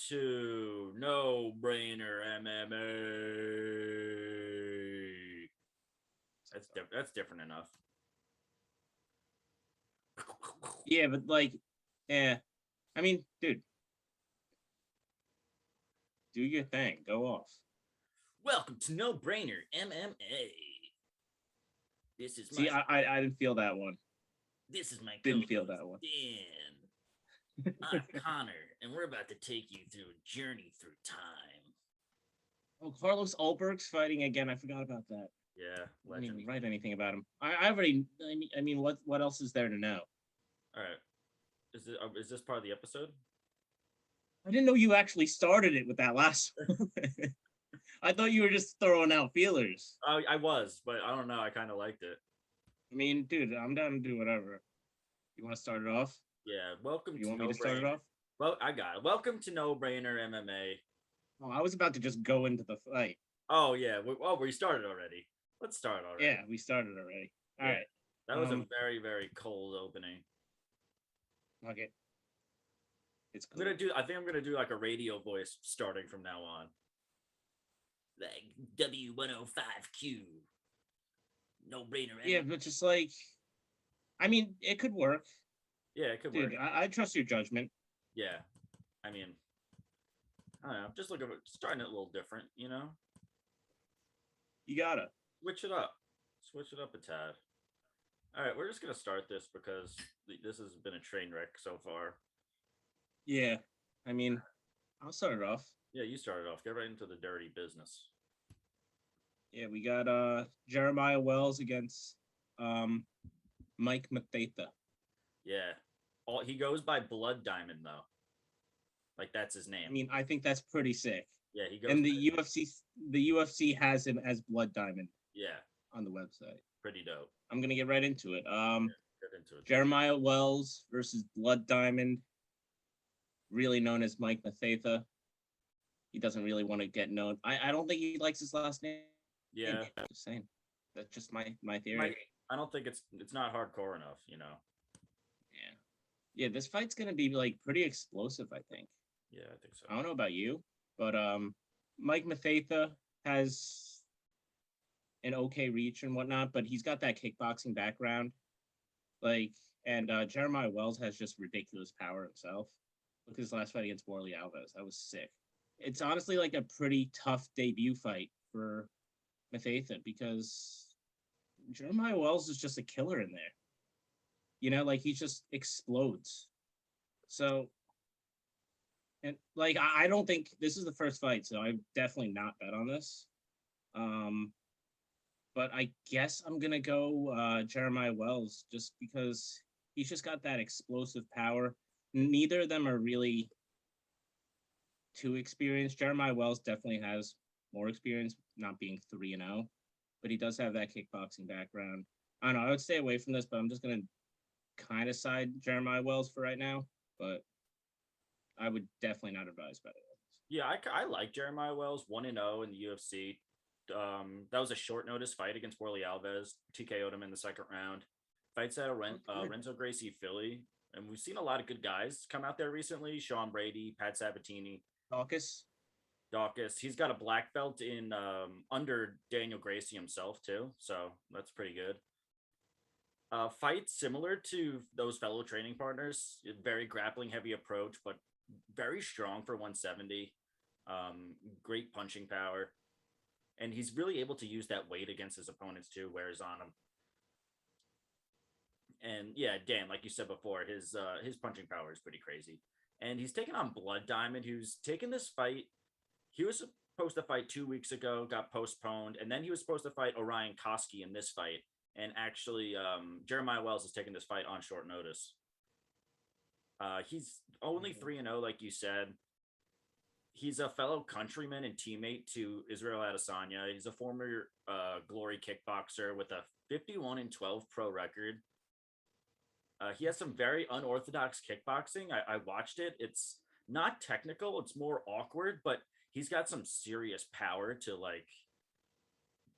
to No Brainer MMA. That's different enough. Yeah, but like, yeah. I mean, dude, do your thing. Go off. Welcome to No Brainer MMA. This is See, my I didn't feel that one. This is my Didn't feel that one. Dan. I'm Connor, and we're about to take you through a journey through time. Oh, Carlos Ulberg's fighting again. I forgot about that. Yeah, legend. I didn't even write anything about him. I mean, what else is there to know? All right. Is this part of the episode? I didn't know you actually started it with that last one. I thought you were just throwing out feelers. I was, but I don't know. I kind of liked it. I mean, dude, I'm down to do whatever. You want to start it off? Yeah. Welcome. You want me to start it off? Well, I got it. Welcome to No Brainer MMA. Oh, I was about to just go into the fight. Oh yeah. We started already. Let's start already. Yeah, we started already. All right. That was a very, very cold opening. Okay. It's cool. I think I'm gonna do like a radio voice starting from now on. Like W105Q. No Brainer. Yeah, but just like, I mean, it could work. Yeah, it could work. Dude, I trust your judgment. Yeah. I mean, I don't know. Just looking at starting it a little different, you know? You gotta. Switch it up. Switch it up a tad. All right, we're just going to start this because this has been a train wreck so far. Yeah. I mean, I'll start it off. Yeah, you start it off. Get right into the dirty business. Yeah, we got Jeremiah Wells against Mike Matheta. Yeah. He goes by Blood Diamond though. Like that's his name. I mean, I think that's pretty sick. Yeah, he goes. And the UFC has him as Blood Diamond. Yeah. On the website. Pretty dope. I'm gonna get right into it. Get into it. Jeremiah Wells versus Blood Diamond, really known as Mike Matheta. He doesn't really want to get known. I don't think he likes his last name. Yeah. Just saying. That's just my theory. I don't think it's not hardcore enough, you know. Yeah. Yeah, this fight's gonna be like pretty explosive, I think. Yeah, I think so. I don't know about you, but Mike Matheta has an okay reach and whatnot, but he's got that kickboxing background. Like, and Jeremiah Wells has just ridiculous power himself. Look at his last fight against Warley Alves. That was sick. It's honestly like a pretty tough debut fight for Matheta because Jeremiah Wells is just a killer in there. You know, like he just explodes. So, and like I don't think this is the first fight, so I've definitely not bet on this. But I guess I'm gonna go Jeremiah Wells just because he's just got that explosive power. Neither of them are really too experienced. Jeremiah Wells definitely has more experience, not being 3-0, but he does have that kickboxing background. I don't know. I would stay away from this, but I'm just gonna kind of side Jeremiah Wells for right now. But I would definitely not advise betting. Yeah, I like Jeremiah Wells, 1-0 in the UFC. That was a short notice fight against Warley Alves. TKO'd him in the second round. Fights at Renzo Gracie Philly. And we've seen a lot of good guys come out there recently. Sean Brady, Pat Sabatini. Dawkins. He's got a black belt in under Daniel Gracie himself too. So that's pretty good. Fight similar to those fellow training partners. Very grappling heavy approach, but very strong for 170. Great punching power. And he's really able to use that weight against his opponents too, wears on him. And yeah, Dan, like you said before, his punching power is pretty crazy. And he's taking on Blood Diamond, who's taken this fight. He was supposed to fight 2 weeks ago, got postponed, and then he was supposed to fight Orion Koski in this fight. And actually, Jeremiah Wells is taking this fight on short notice. He's only 3-0, like you said. He's a fellow countryman and teammate to Israel Adesanya. He's a former Glory kickboxer with a 51-12 pro record. He has some very unorthodox kickboxing. I watched it. It's not technical. It's more awkward, but he's got some serious power to like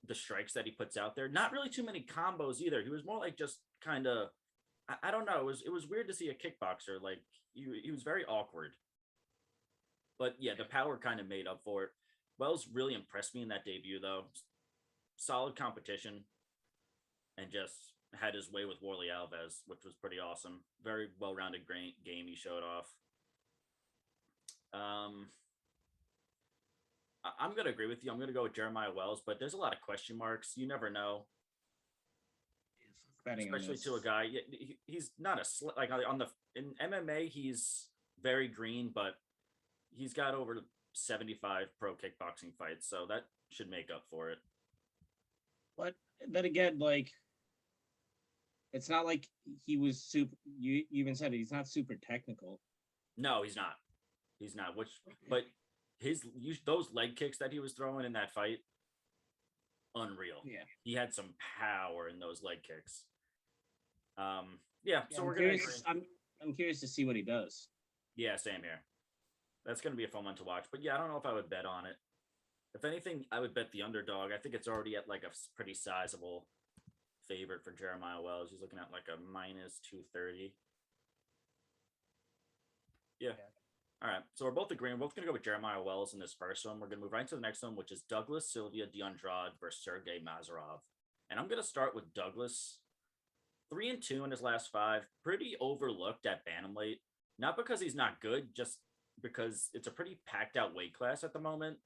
the strikes that he puts out there. Not really too many combos either. He was more like just kind of, I don't know. It was weird to see a kickboxer. Like he was very awkward. But yeah, the power kind of made up for it. Wells really impressed me in that debut, though. Solid competition, and just had his way with Warley Alves, which was pretty awesome. Very well-rounded game he showed off. I'm going to agree with you. I'm going to go with Jeremiah Wells, but there's a lot of question marks. You never know, especially to a guy. He's not like on the in MMA. He's very green, but he's got over 75 pro kickboxing fights, so that should make up for it. But then again, like, it's not like he was super. You even said it, he's not super technical. No, he's not. He's not. But those leg kicks that he was throwing in that fight, unreal. Yeah, he had some power in those leg kicks. Yeah. So we're curious, I'm curious to see what he does. Yeah, same here. That's going to be a fun one to watch. But yeah, I don't know if I would bet on it. If anything, I would bet the underdog. I think it's already at like a pretty sizable favorite for Jeremiah Wells. He's looking at like a minus 230. Yeah. All right. So we're both agreeing. We're both going to go with Jeremiah Wells in this first one. We're going to move right into the next one, which is Douglas Sylvia de Andrade versus Sergey Nazarov. And I'm going to start with Douglas. 3-2 in his last 5. Pretty overlooked at bantamweight. Not because he's not good, just because it's a pretty packed out weight class at the moment.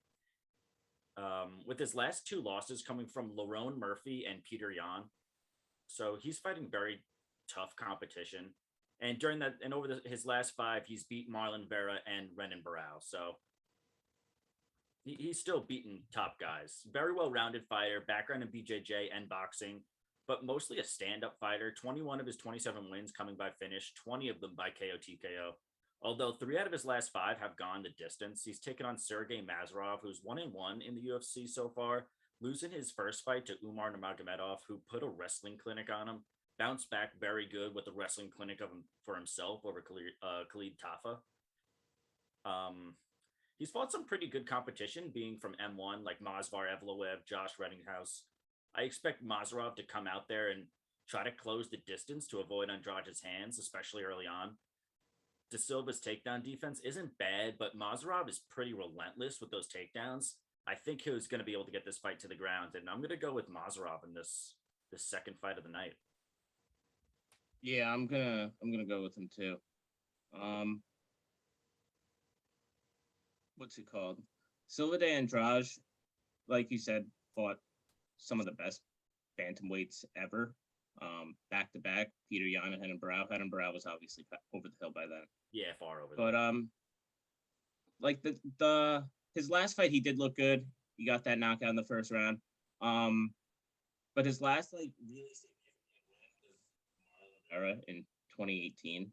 With his last 2 losses coming from Lerone Murphy and Peter Yan. So he's fighting very tough competition. And during that, and over his last 5, he's beat Marlon, Vera, and Renan Barao. So he's still beating top guys. Very well-rounded fighter, background in BJJ and boxing, but mostly a stand-up fighter. 21 of his 27 wins coming by finish, 20 of them by KO TKO. Although 3 out of his last 5 have gone the distance. He's taken on Sergey Nazarov, who's 1-1 in the UFC so far, losing his first fight to Umar Nurmagomedov, who put a wrestling clinic on him. Bounced back very good with a wrestling clinic for himself over Khalid Tafa. He's fought some pretty good competition, being from M1, like Mazvar Evloev, Josh Reddinghouse. I expect Nazarov to come out there and try to close the distance to avoid Andrade's hands, especially early on. De Silva's takedown defense isn't bad, but Nazarov is pretty relentless with those takedowns. I think he was going to be able to get this fight to the ground, and I'm going to go with Nazarov in this second fight of the night. Yeah, I'm gonna go with him too. What's it called? Silva de Andrade, like you said, fought some of the best bantamweights ever. Back to back, Peter Yan and Renan Barao. Renan Barao was obviously over the hill by then. Yeah, far over. But like the his last fight, he did look good. He got that knockout in the first round. But his last like really era in 2018.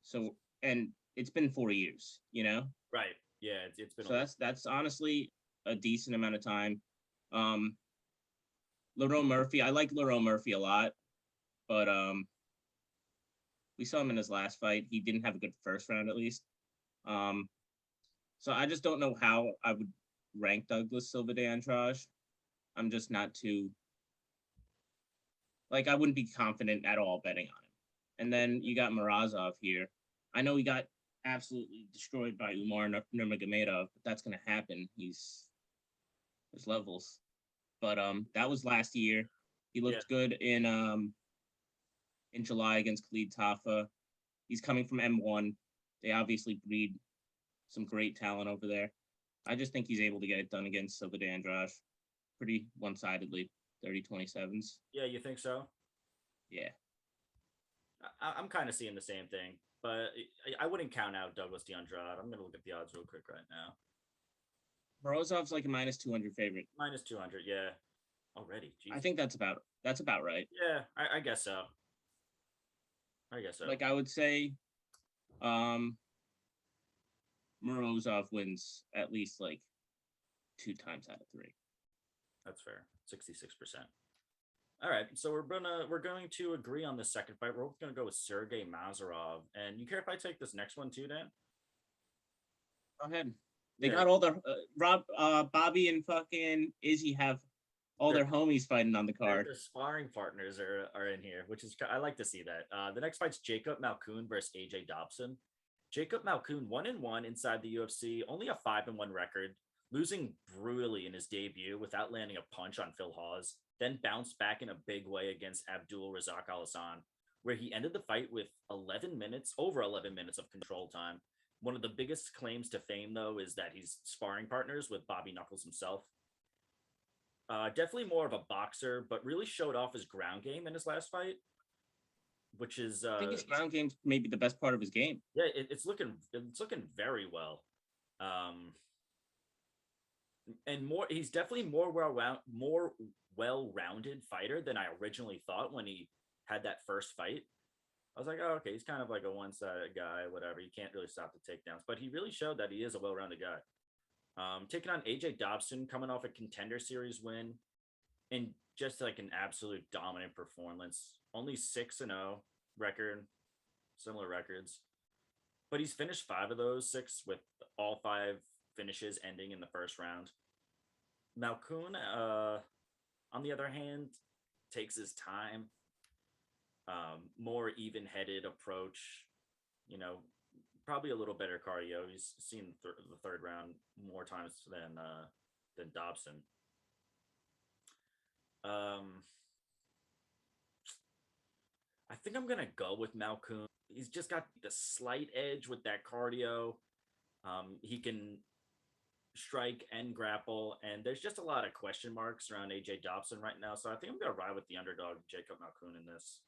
So, and it's been 4 years, you know? Right. Yeah, it's been. So that's honestly a decent amount of time. Lerone Murphy, I like Lerone Murphy a lot, but we saw him in his last fight. He didn't have a good first round, at least. So I just don't know how I would rank Douglas Silva de Andrade. I'm just not too. Like, I wouldn't be confident at all betting on him. And then you got Morozov here. I know he got absolutely destroyed by Umar Nurmagomedov, but that's going to happen. There's levels. But that was last year. He looked good in July against Khalid Tafa. He's coming from M1. They obviously breed some great talent over there. I just think he's able to get it done against Silva de Andrade pretty one-sidedly. 30-27s. Yeah, you think so? Yeah. I'm kind of seeing the same thing, but I wouldn't count out Douglas de Andrade. I'm going to look at the odds real quick right now. Morozov's like a minus 200 favorite. Minus 200, yeah. Already. Jeez. I think that's about right. Yeah, I guess so. Like, I would say Morozov wins at least like 2 times out of 3. That's fair. 66%. All right, so we're going to agree on the second fight. We're going to go with Sergey Nazarov. And you care if I take this next one too, Dan? Go ahead. They got all the Bobby and fucking Izzy have all their homies fighting on the card. Their sparring partners are in here, which is, I like to see that. The next fight's Jacob Malkoun versus AJ Dobson. Jacob Malkoun 1-1 inside the UFC, only a 5-1 record, losing brutally in his debut without landing a punch on Phil Hawes, then bounced back in a big way against Abdul Razak Al-Hassan, where he ended the fight with over 11 minutes of control time. One of the biggest claims to fame, though, is that he's sparring partners with Bobby Knuckles himself. Definitely more of a boxer, but really showed off his ground game in his last fight, which is I think his ground game's maybe the best part of his game. Yeah, it's looking very well. And he's definitely more well-rounded fighter than I originally thought when he had that first fight. I was like, oh, okay, he's kind of like a one-sided guy, whatever. You can't really stop the takedowns, but he really showed that he is a well-rounded guy. Taking on AJ Dobson, coming off a Contender Series win, and just like an absolute dominant performance. Only 6-0 record, similar records, but he's finished 5 of those 6 with all 5 finishes ending in the first round. Malkoun, on the other hand, takes his time, more even-headed approach, probably a little better cardio. He's seen the third round more times than Dobson. I think I'm gonna go with Malkoun. He's just got the slight edge with that cardio. He can strike and grapple, and there's just a lot of question marks around AJ Dobson right now. So I think I'm gonna ride with the underdog, Jacob Malkoun, in this.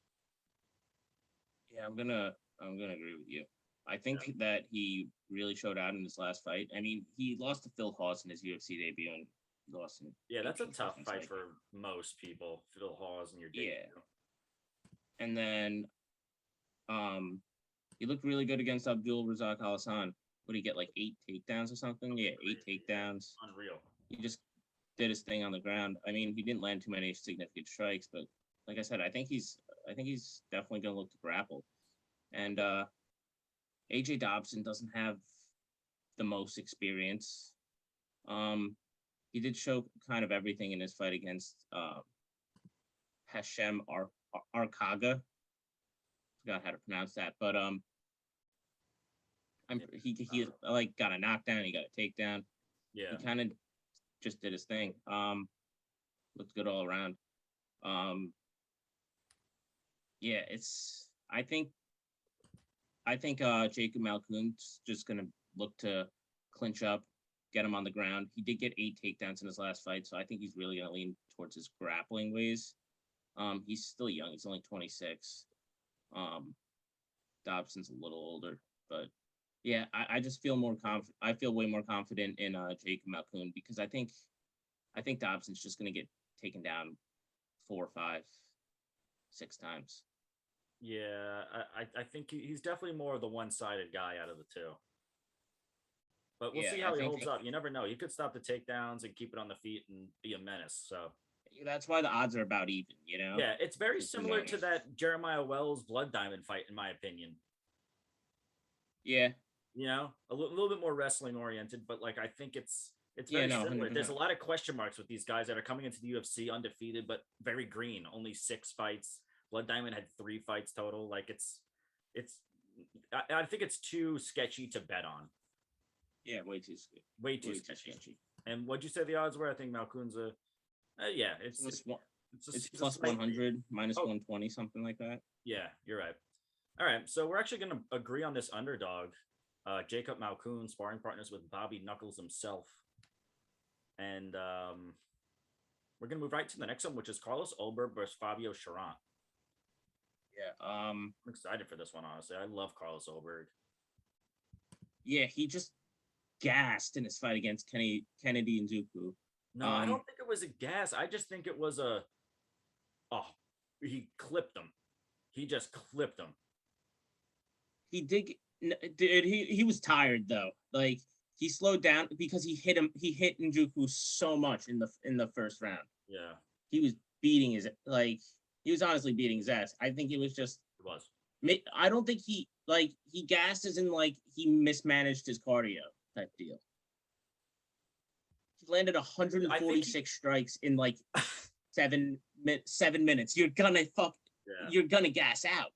Yeah, I'm gonna agree with you. I think that he really showed out in his last fight. I mean, he lost to Phil Hawes in his UFC debut and lost in. Yeah, that's a tough fight for most people. Phil Hawes in your debut. Yeah. And then, he looked really good against Abdul Razak Al-Hassan. What did he get, like 8 takedowns or something? Yeah, 8 takedowns. Unreal. He just did his thing on the ground. I mean, he didn't land too many significant strikes, but like I said, I think he's definitely gonna look to grapple. And AJ Dobson doesn't have the most experience. He did show kind of everything in his fight against Hashem Arkaga. Forgot how to pronounce that, but he like got a knockdown, he got a takedown. Yeah, he kind of just did his thing. Looked good all around. Yeah, I think Jacob Malkoun's just gonna look to clinch up, get him on the ground. He did get 8 takedowns in his last fight, so I think he's really gonna lean towards his grappling ways. He's still young; he's only 26. Dobson's a little older, but yeah, I just feel more confident. I feel way more confident in Jacob Malkoun because I think Dobson's just gonna get taken down 4, 5, 6 times. Yeah, I think he's definitely more of the one-sided guy out of the two. But we'll see how he holds up. You never know. He could stop the takedowns and keep it on the feet and be a menace. So that's why the odds are about even, Yeah, it's very similar to that Jeremiah Wells Blood Diamond fight, in my opinion. Yeah. A little bit more wrestling oriented, but like I think it's very similar. 100%. There's a lot of question marks with these guys that are coming into the UFC undefeated, but very green. Only 6 fights. Blood Diamond had 3 fights total. Like I think it's too sketchy to bet on. Yeah, way too sketchy. And what'd you say the odds were? I think Malkoun's it's plus 100, minus 120, something like that. Yeah, you're right. All right, so we're actually going to agree on this underdog, Jacob Malkoun, sparring partners with Bobby Knuckles himself. And we're going to move right to the next one, which is Carlos Ulberg versus Fabio Charon. Yeah, I'm excited for this one, honestly. I love Carlos Ulberg. Yeah, he just gassed in his fight against Kennedy Nzechukwu. No, I don't think it was a gas. I just think it was he clipped him. He just clipped him. He did. He was tired though. Like he slowed down because he hit Nzechukwu so much in the first round. Yeah, he was beating he was honestly beating his ass. I think it was just. It was. I don't think he gassed as in like he mismanaged his cardio type deal. He landed 146 strikes in like 7 minutes. You're gonna gas out,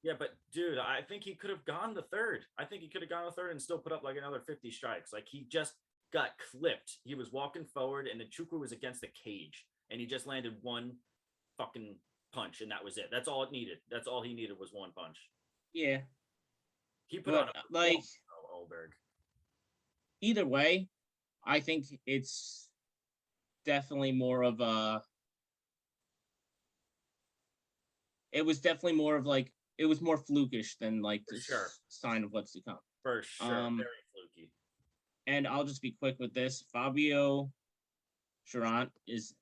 Yeah, but dude, I think he could have gone the third. I think he could have gone the third and still put up like another 50 strikes. Like he just got clipped. He was walking forward and the Chukwu was against the cage and he just landed one fucking punch and that was it. That's all it needed. That's all he needed was one punch. Yeah, He put on but a like Oberg. either way, I think it's definitely more of a. It was definitely more of like it was more flukish than like For the sure. sign of what's to come. For sure. Very fluky. And I'll just be quick with this. Fabio Charon he's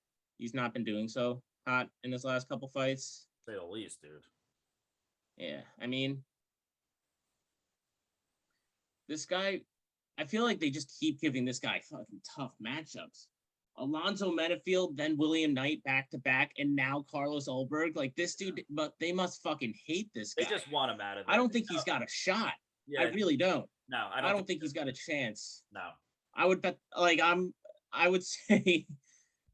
not been doing so hot in his last couple fights. Say the least, dude. Yeah, I mean, this guy, I feel like they just keep giving this guy fucking tough matchups. Alonzo Menafield, then William Knight back to back, and now Carlos Ulberg. Like this dude, but they must fucking hate this guy. They just want him out of there. I don't think he's got a shot. Yeah, I really don't. No, I don't think he's got a chance. No. I would bet I would say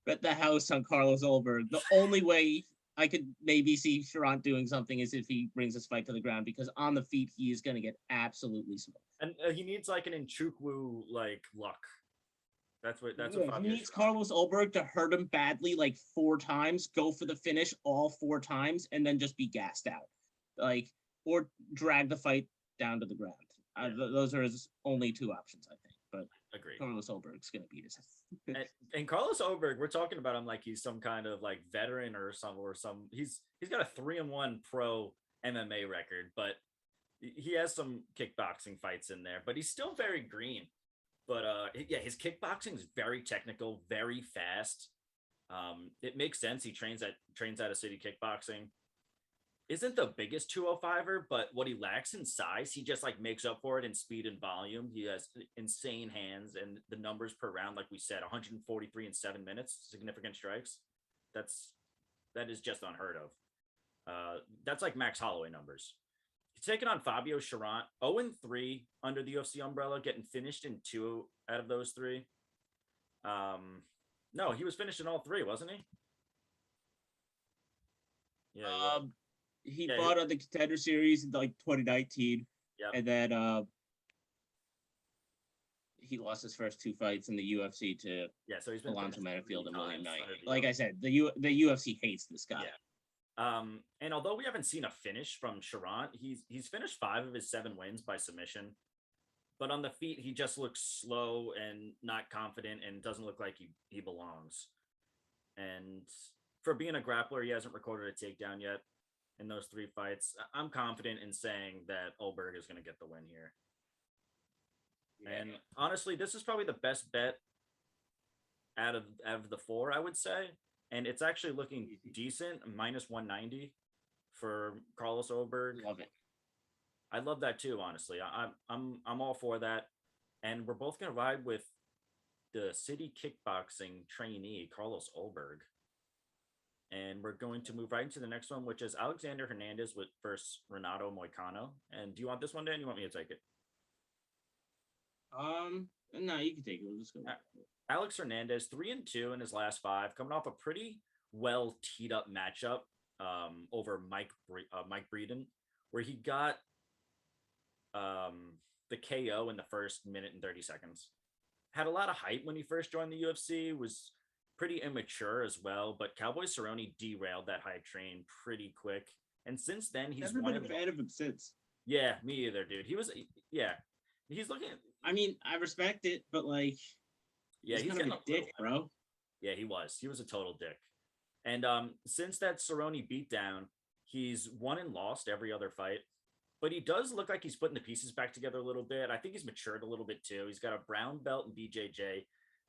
bet the house on Carlos Ulberg. The only way I could maybe see Sharon doing something is if he brings this fight to the ground, because on the feet he is going to get absolutely smoked. And he needs like an Nchukwu like luck. That's what he needs Carlos Ulberg to hurt him badly like 4 times, go for the finish all 4 times, and then just be gassed out, like, or drag the fight down to the ground. Yeah. Those are his only 2 options, I think. But agreed. Carlos Ulberg's gonna beat his. and Carlos Ulberg, we're talking about him like he's some kind of like veteran or some. He's got a 3-1 pro MMA record, but he has some kickboxing fights in there. But he's still very green. But yeah, his kickboxing is very technical, very fast. It makes sense. He trains out of City Kickboxing. Isn't the biggest 205er, but what he lacks in size, he just like makes up for it in speed and volume. He has insane hands, and the numbers per round, like we said, 143 in 7 minutes, significant strikes. That is just unheard of. That's like Max Holloway numbers. He's taking on Fabio Charon, 0-3 under the UFC umbrella, getting finished in 2 out of those 3. No, he was finished in all 3, wasn't he? Yeah. He fought on the Contender Series in like 2019, and then he lost his first 2 fights in the UFC to so he's been Alonzo Menafield and William Knight. Like I said, the UFC hates this guy. Yeah. And although we haven't seen a finish from Charon, he's finished 5 of his 7 wins by submission. But on the feet, he just looks slow and not confident and doesn't look like he belongs. And for being a grappler, he hasn't recorded a takedown yet in those 3 fights. I'm confident in saying that Ulberg is going to get the win here. Yeah. And honestly, this is probably the best bet out of the 4, I would say. And it's actually looking decent, -190 for Carlos Ulberg. Love it. I love that too, honestly. I'm all for that. And we're both gonna ride with the City Kickboxing trainee, Carlos Ulberg. And we're going to move right into the next one, which is Alexander Hernandez versus Renato Moicano. And do you want this one, Dan? You want me to take it? No, you can take it. We'll just go. Alex Hernandez, 3-2 in his last 5, coming off a pretty well teed up matchup over Mike Breeden, where he got the KO in the first minute and 30 seconds. Had a lot of hype when he first joined the UFC, was pretty immature as well, but Cowboy Cerrone derailed that hype train pretty quick. And since then, he's never been a fan of him since. Yeah, me either, dude. He's looking at... I mean, I respect it, but like, yeah, he's kind of a dick, bro. Yeah, he was a total dick. And since that Cerrone beatdown, he's won and lost every other fight. But he does look like he's putting the pieces back together a little bit. I think he's matured a little bit too. He's got a brown belt in BJJ.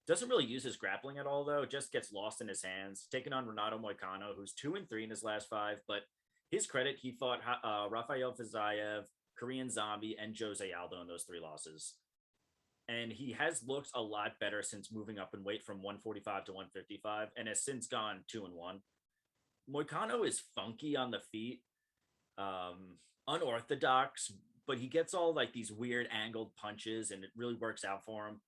Doesn't really use his grappling at all, though. Just gets lost in his hands. Taking on Renato Moicano, who's 2-3 in his last 5. But his credit, he fought Rafael Fiziev, Korean Zombie, and Jose Aldo in those 3 losses. And he has looked a lot better since moving up in weight from 145 to 155, and has since gone 2-1. Moicano is funky on the feet, unorthodox, but he gets all like these weird angled punches, and it really works out for him.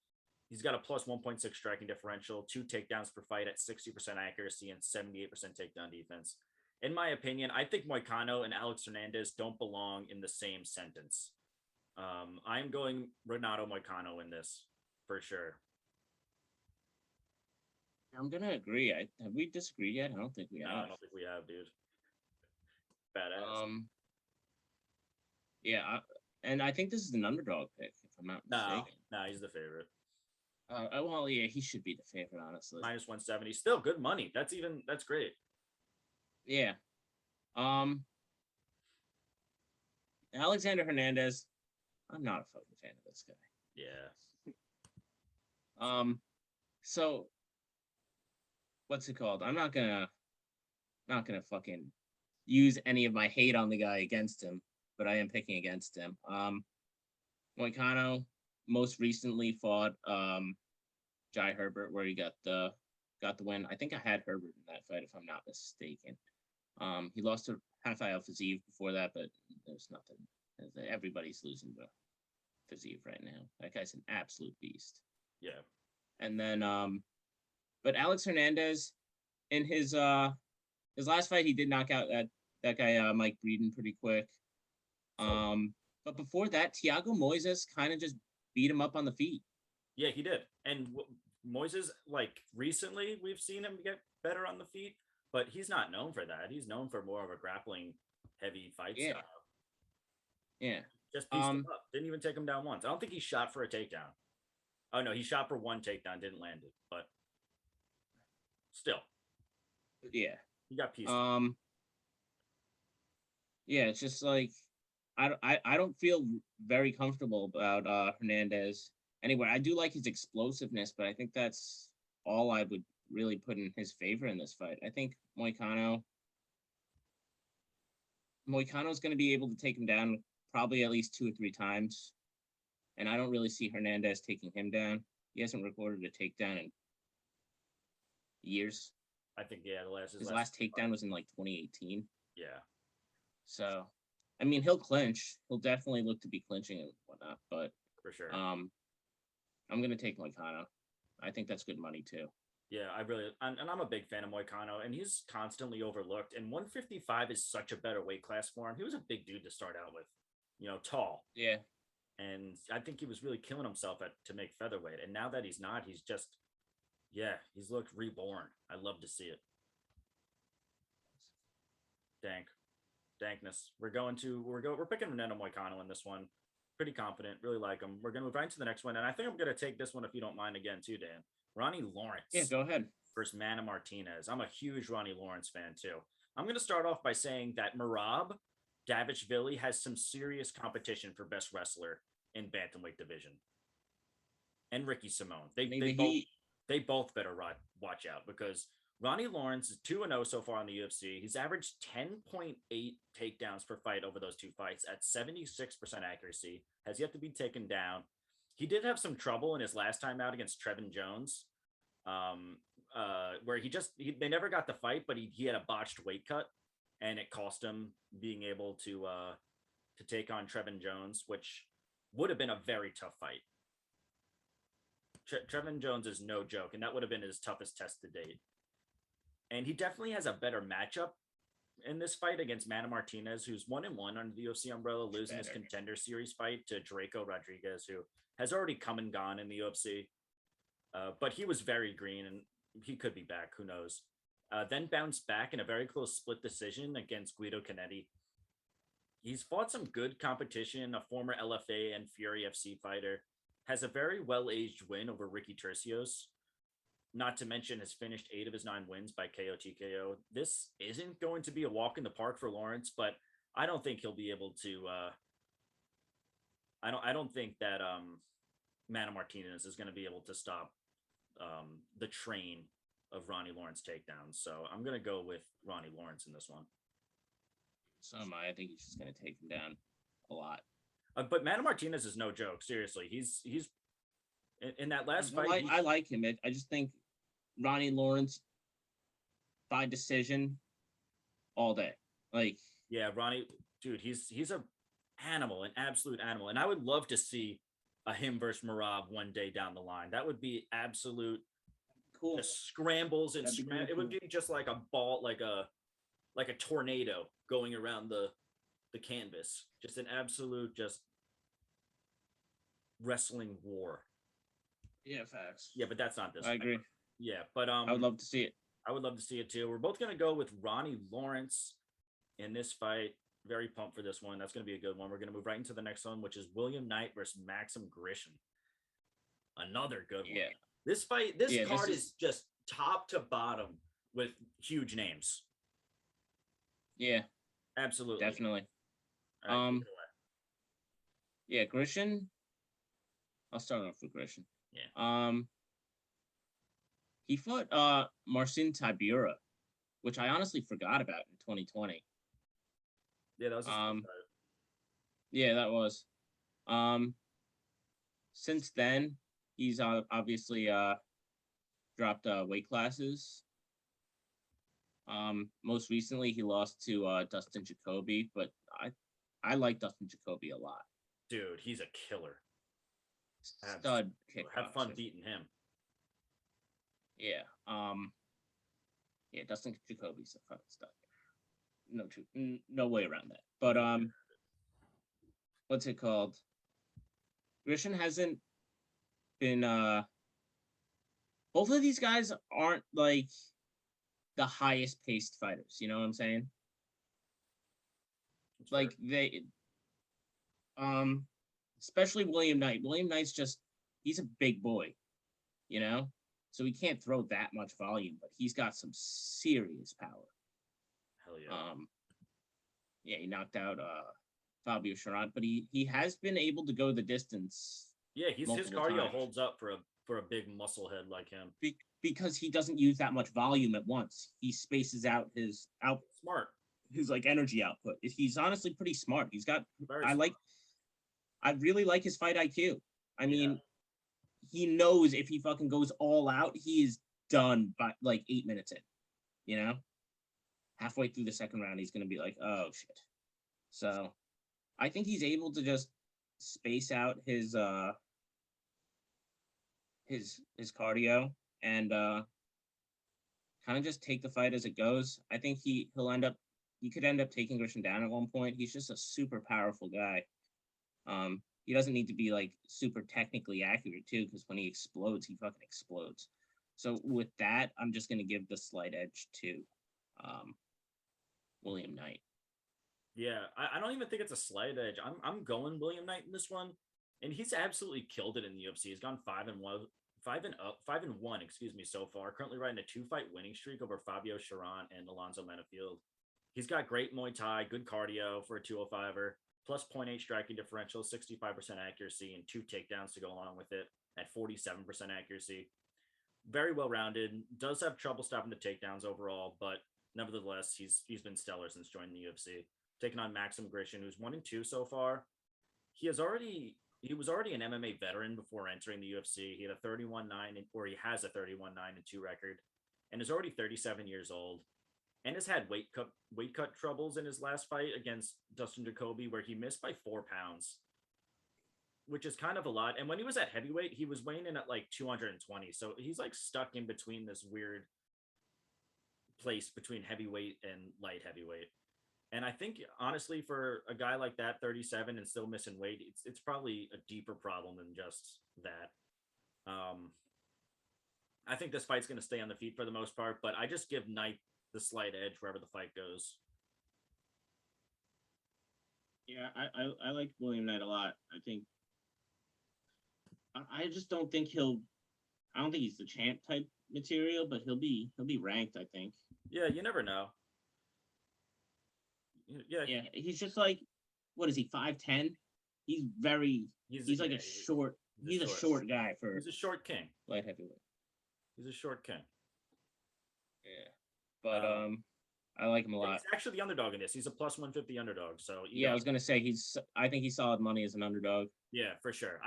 He's got a plus 1.6 striking differential, 2 takedowns per fight at 60% accuracy and 78% takedown defense. in my opinion, I think Moicano and Alex Hernandez don't belong in the same sentence. I'm going Renato Moicano in this for sure. I'm gonna agree. Have we disagreed yet? I don't think we No, have. I don't think we have, dude. Badass. Yeah, and I think this is an underdog pick, if I'm not mistaken. No, he's the favorite. Well, yeah, he should be the favorite, honestly. Minus 170, still good money. That's great. Yeah. Alexander Hernandez, I'm not a fucking fan of this guy. Yeah. So what's it called? I'm not gonna fucking use any of my hate on the guy against him, but I am picking against him. Moicano most recently fought Jai Herbert, where he got the win. I think I had Herbert in that fight, if I'm not mistaken. He lost to Rafael Fiziev before that, but there's nothing. Everybody's losing to Fiziev right now. That guy's an absolute beast. Yeah. And then, but Alex Hernandez, in his last fight, he did knock out that guy Mike Breeden pretty quick. But before that, Thiago Moises kind of just beat him up on the feet. Yeah, he did. And Moises, like recently, we've seen him get better on the feet, but he's not known for that. He's known for more of a grappling heavy fight style. Yeah. Just pieced him up. Didn't even take him down once. I don't think he shot for a takedown. Oh no, he shot for one takedown, didn't land it, but still. Yeah. He got pieced. Yeah, it's just like I don't feel very comfortable about Hernandez anywhere. I do like his explosiveness, but I think that's all I would really put in his favor in this fight. I think Moicano's going to be able to take him down probably at least 2 or 3 times. And I don't really see Hernandez taking him down. He hasn't recorded a takedown in years. I think, yeah, his last takedown was in like 2018. Yeah. So, I mean, he'll clinch. He'll definitely look to be clinching and whatnot. But for sure, I'm going to take Moicano. I think that's good money too. Yeah, I'm a big fan of Moicano, and he's constantly overlooked. And 155 is such a better weight class for him. He was a big dude to start out with, tall. Yeah. And I think he was really killing himself to make featherweight. And now that he's not, he's just, he's looked reborn. I love to see it. Dankness. We're picking Renato Moicano in this one. Pretty confident. Really like him. We're going to move right to the next one. And I think I'm going to take this one if you don't mind again too, Dan. Ronnie Lawrence. Yeah, go ahead. Versus Manny Martinez. I'm a huge Ronnie Lawrence fan too. I'm going to start off by saying that Merab Davishvili has some serious competition for best wrestler in bantamweight division. And Ricky Simone. They both better watch out, because Ronnie Lawrence is 2-0 so far in the UFC. He's averaged 10.8 takedowns per fight over those 2 fights at 76% accuracy. Has yet to be taken down. He did have some trouble in his last time out against Trevin Jones, where they never got the fight, but he had a botched weight cut, and it cost him being able to take on Trevin Jones, which would have been a very tough fight. Trevin Jones is no joke, and that would have been his toughest test to date. And he definitely has a better matchup in this fight against Manny Martinez, who's 1-1 under the UFC umbrella, losing his Contender Series fight to Draco Rodriguez, who has already come and gone in the UFC. But he was very green, and he could be back. Who knows? Then bounced back in a very close split decision against Guido Canetti. He's fought some good competition, a former LFA and Fury FC fighter. Has a very well-aged win over Ricky Tercios. Not to mention has finished 8 of his 9 wins by KO TKO. This isn't going to be a walk in the park for Lawrence, but I don't think he'll be able to. I don't think that Manny Martinez is going to be able to stop the train of Ronnie Lawrence takedowns. So I'm going to go with Ronnie Lawrence in this one. So am I. I think he's just going to take him down a lot. But Manny Martinez is no joke. Seriously, he's in that last fight. I like him. I just think Ronnie Lawrence by decision all day. Like, yeah, Ronnie, dude, he's an animal, an absolute animal, and I would love to see a him versus Merab one day down the line. That would be absolute cool. Scrambles and it would be just like a ball, like like a tornado going around the canvas. Just an absolute just wrestling war. Yeah, facts. Yeah, but that's not this. I agree. Yeah, but I would love to see it. I would love to see it too. We're both gonna go with Ronnie Lawrence in this fight. Very pumped for this one. That's gonna be a good one. We're gonna move right into the next one, which is William Knight versus Maxim Grisham. Another good one. This fight, this card is just top to bottom with huge names. Yeah, absolutely, definitely. Right, yeah, Grisham. I'll start off with Grisham. Yeah. He fought Marcin Tybura, which I honestly forgot about in 2020. Yeah, that was his first fight. Yeah, that was. Since then, he's obviously dropped weight classes. Most recently, he lost to Dustin Jacoby, but I like Dustin Jacoby a lot. Dude, he's a killer. Stud kickboxer. Have fun beating him. Yeah. Yeah, Dustin Jacoby's a fucking stud. No way around that. But what's it called? Grisham hasn't been both of these guys aren't like the highest paced fighters, you know what I'm saying? That's like fair. They especially William Knight. William Knight's he's a big boy, you know? So he can't throw that much volume, but he's got some serious power. Hell yeah. Yeah, he knocked out Fabio Charon, but he has been able to go the distance. Yeah, his cardio holds up for a big muscle head like him. Because he doesn't use that much volume at once. He spaces out his output. Smart. His like energy output. He's honestly pretty smart. He's got I really like his fight IQ. I mean, he knows if he fucking goes all out, he is done by like 8 minutes in. You know? Halfway through the second round, he's gonna be like, oh shit. So I think he's able to just space out his cardio and kind of just take the fight as it goes. I think he could end up taking Grisham down at one point. He's just a super powerful guy. He doesn't need to be like super technically accurate too, because when he explodes, he fucking explodes. So with that, I'm just gonna give the slight edge to William Knight. Yeah, I don't even think it's a slight edge. I'm going William Knight in this one, and he's absolutely killed it in the UFC. He's gone 5-1, excuse me, so far. Currently riding a 2-fight winning streak over Fabio Charon and Alonzo Menafield. He's got great Muay Thai, good cardio for a 205er, plus 0.8 striking differential, 65% accuracy, and 2 takedowns to go along with it at 47% accuracy. Very well rounded. Does have trouble stopping the takedowns overall, but nevertheless, he's been stellar since joining the UFC. Taking on Maxim Grisham, who's 1-2 so far. He was already an MMA veteran before entering the UFC. He had a 31-9, or he has a 31-9-2 record, and is already 37 years old, and has had weight cut troubles in his last fight against Dustin Jacoby, where he missed by 4 pounds, which is kind of a lot. And when he was at heavyweight, he was weighing in at like 220, so he's like stuck in between this weird place between heavyweight and light heavyweight. And I think, honestly, for a guy like that, 37 and still missing weight, it's probably a deeper problem than just that. I think this fight's going to stay on the feet for the most part, but I just give Knight the slight edge wherever the fight goes. Yeah, I like William Knight a lot. I just don't think I don't think he's the champ type material, but he'll be ranked, I think. Yeah, you never know. Yeah, he's just like, what is he, 5'10"? He's like a short. He's a short guy for. He's a short king. Light heavyweight. He's a short king. Yeah, but I like him a lot. He's actually the underdog in this. He's a plus 150 underdog. So I was gonna say I think he's solid money as an underdog. Yeah, for sure.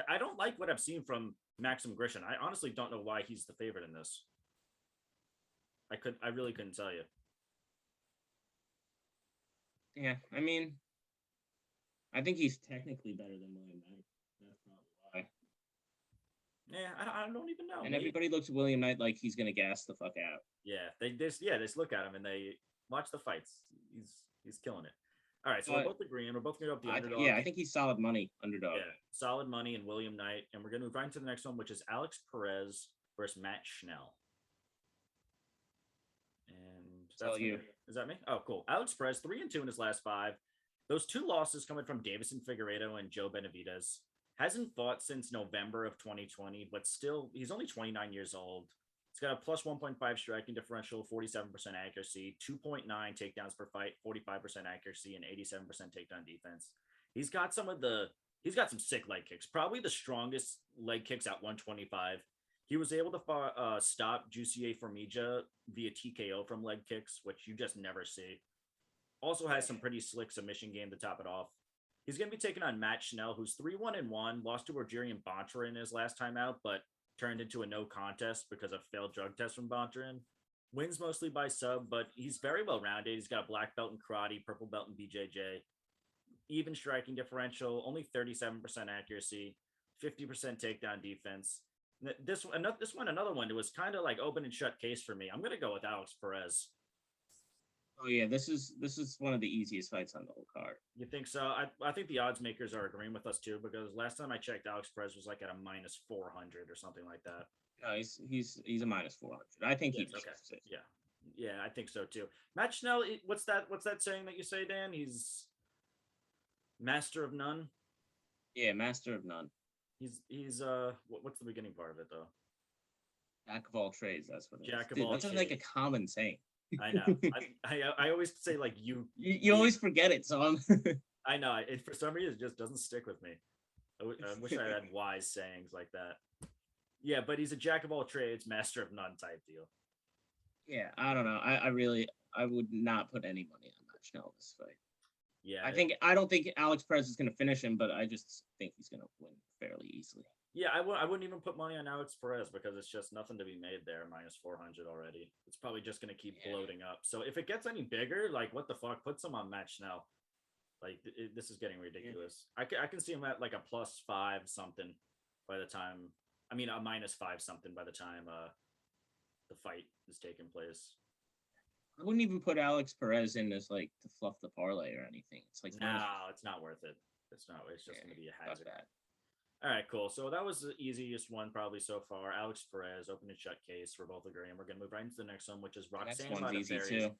I don't like what I've seen from Maxim Grisham. I honestly don't know why he's the favorite in this. I really couldn't tell you. Yeah, I mean, I think he's technically better than William Knight. That's probably why. Yeah, I don't even know. And everybody looks at William Knight like he's gonna gas the fuck out. Yeah, they just look at him and they Watch the fights. He's killing it. All right, so we're both agreeing. We're both going to go up the underdog. Yeah, I think he's solid money underdog. Yeah, solid money and William Knight. And we're going to move right into the next one, which is Alex Perez versus Matt Schnell. And that's you. Is that me? Oh, cool. Alex Perez, 3-2 in his last 5. Those 2 losses coming from Davison Figueiredo and Joe Benavidez. Hasn't fought since November of 2020, but still, he's only 29 years old. He's got a plus 1.5 striking differential, 47% accuracy, 2.9 takedowns per fight, 45% accuracy, and 87% takedown defense. He's got some sick leg kicks, probably the strongest leg kicks at 125. He was able to stop Jussier Formija via TKO from leg kicks, which you just never see. Also has some pretty slick submission game to top it off. He's going to be taking on Matt Schnell, who's 3-1-1, lost to Rogerian Bontarin in his last time out, but turned into a no contest because of failed drug tests from Bontarin. Wins mostly by sub, but he's very well rounded. He's got a black belt in karate, purple belt in BJJ, even striking differential, only 37% accuracy, 50% takedown defense. Another one. It was kind of like open and shut case for me. I'm going to go with Alex Perez. Oh yeah, this is one of the easiest fights on the whole card. You think so? I think the odds makers are agreeing with us too, because last time I checked, Alex Perez was like at a minus 400 or something like that. No, he's a minus 400. I think he's okay. Yeah, I think so too. Matt Schnell, what's that saying that you say, Dan? He's master of none. Yeah, master of none. He's what's the beginning part of it though? Jack of all trades. That's what it is. Jack of all trades. That's like a common saying. I know. I always say like you always forget it, so I'm I know. It for some reason it just doesn't stick with me. I wish I had wise sayings like that. Yeah, but he's a jack of all trades, master of none type deal. Yeah, I don't know. I would not put any money on Matt Schnell this fight. Yeah, I don't think Alex Perez is going to finish him, but I just think he's going to win fairly easily. Yeah, I wouldn't even put money on Alex Perez because it's just nothing to be made there. Minus 400 already. It's probably just going to keep bloating up. So if it gets any bigger, like what the fuck, put some on Matt Schnell. Like this is getting ridiculous. Yeah. I can see him at like a plus 5 something by the time. I mean, a minus 5 something by the time the fight is taking place. I wouldn't even put Alex Perez in as like to fluff the parlay or anything. It's like no, it's not worth it. It's not. It's just going to be a hazard. Bad. All right, cool. So that was the easiest one probably so far. Alex Perez, open and shut case. We're both agreeing. We're going to move right into the next one, which is Roxanne Modafferi,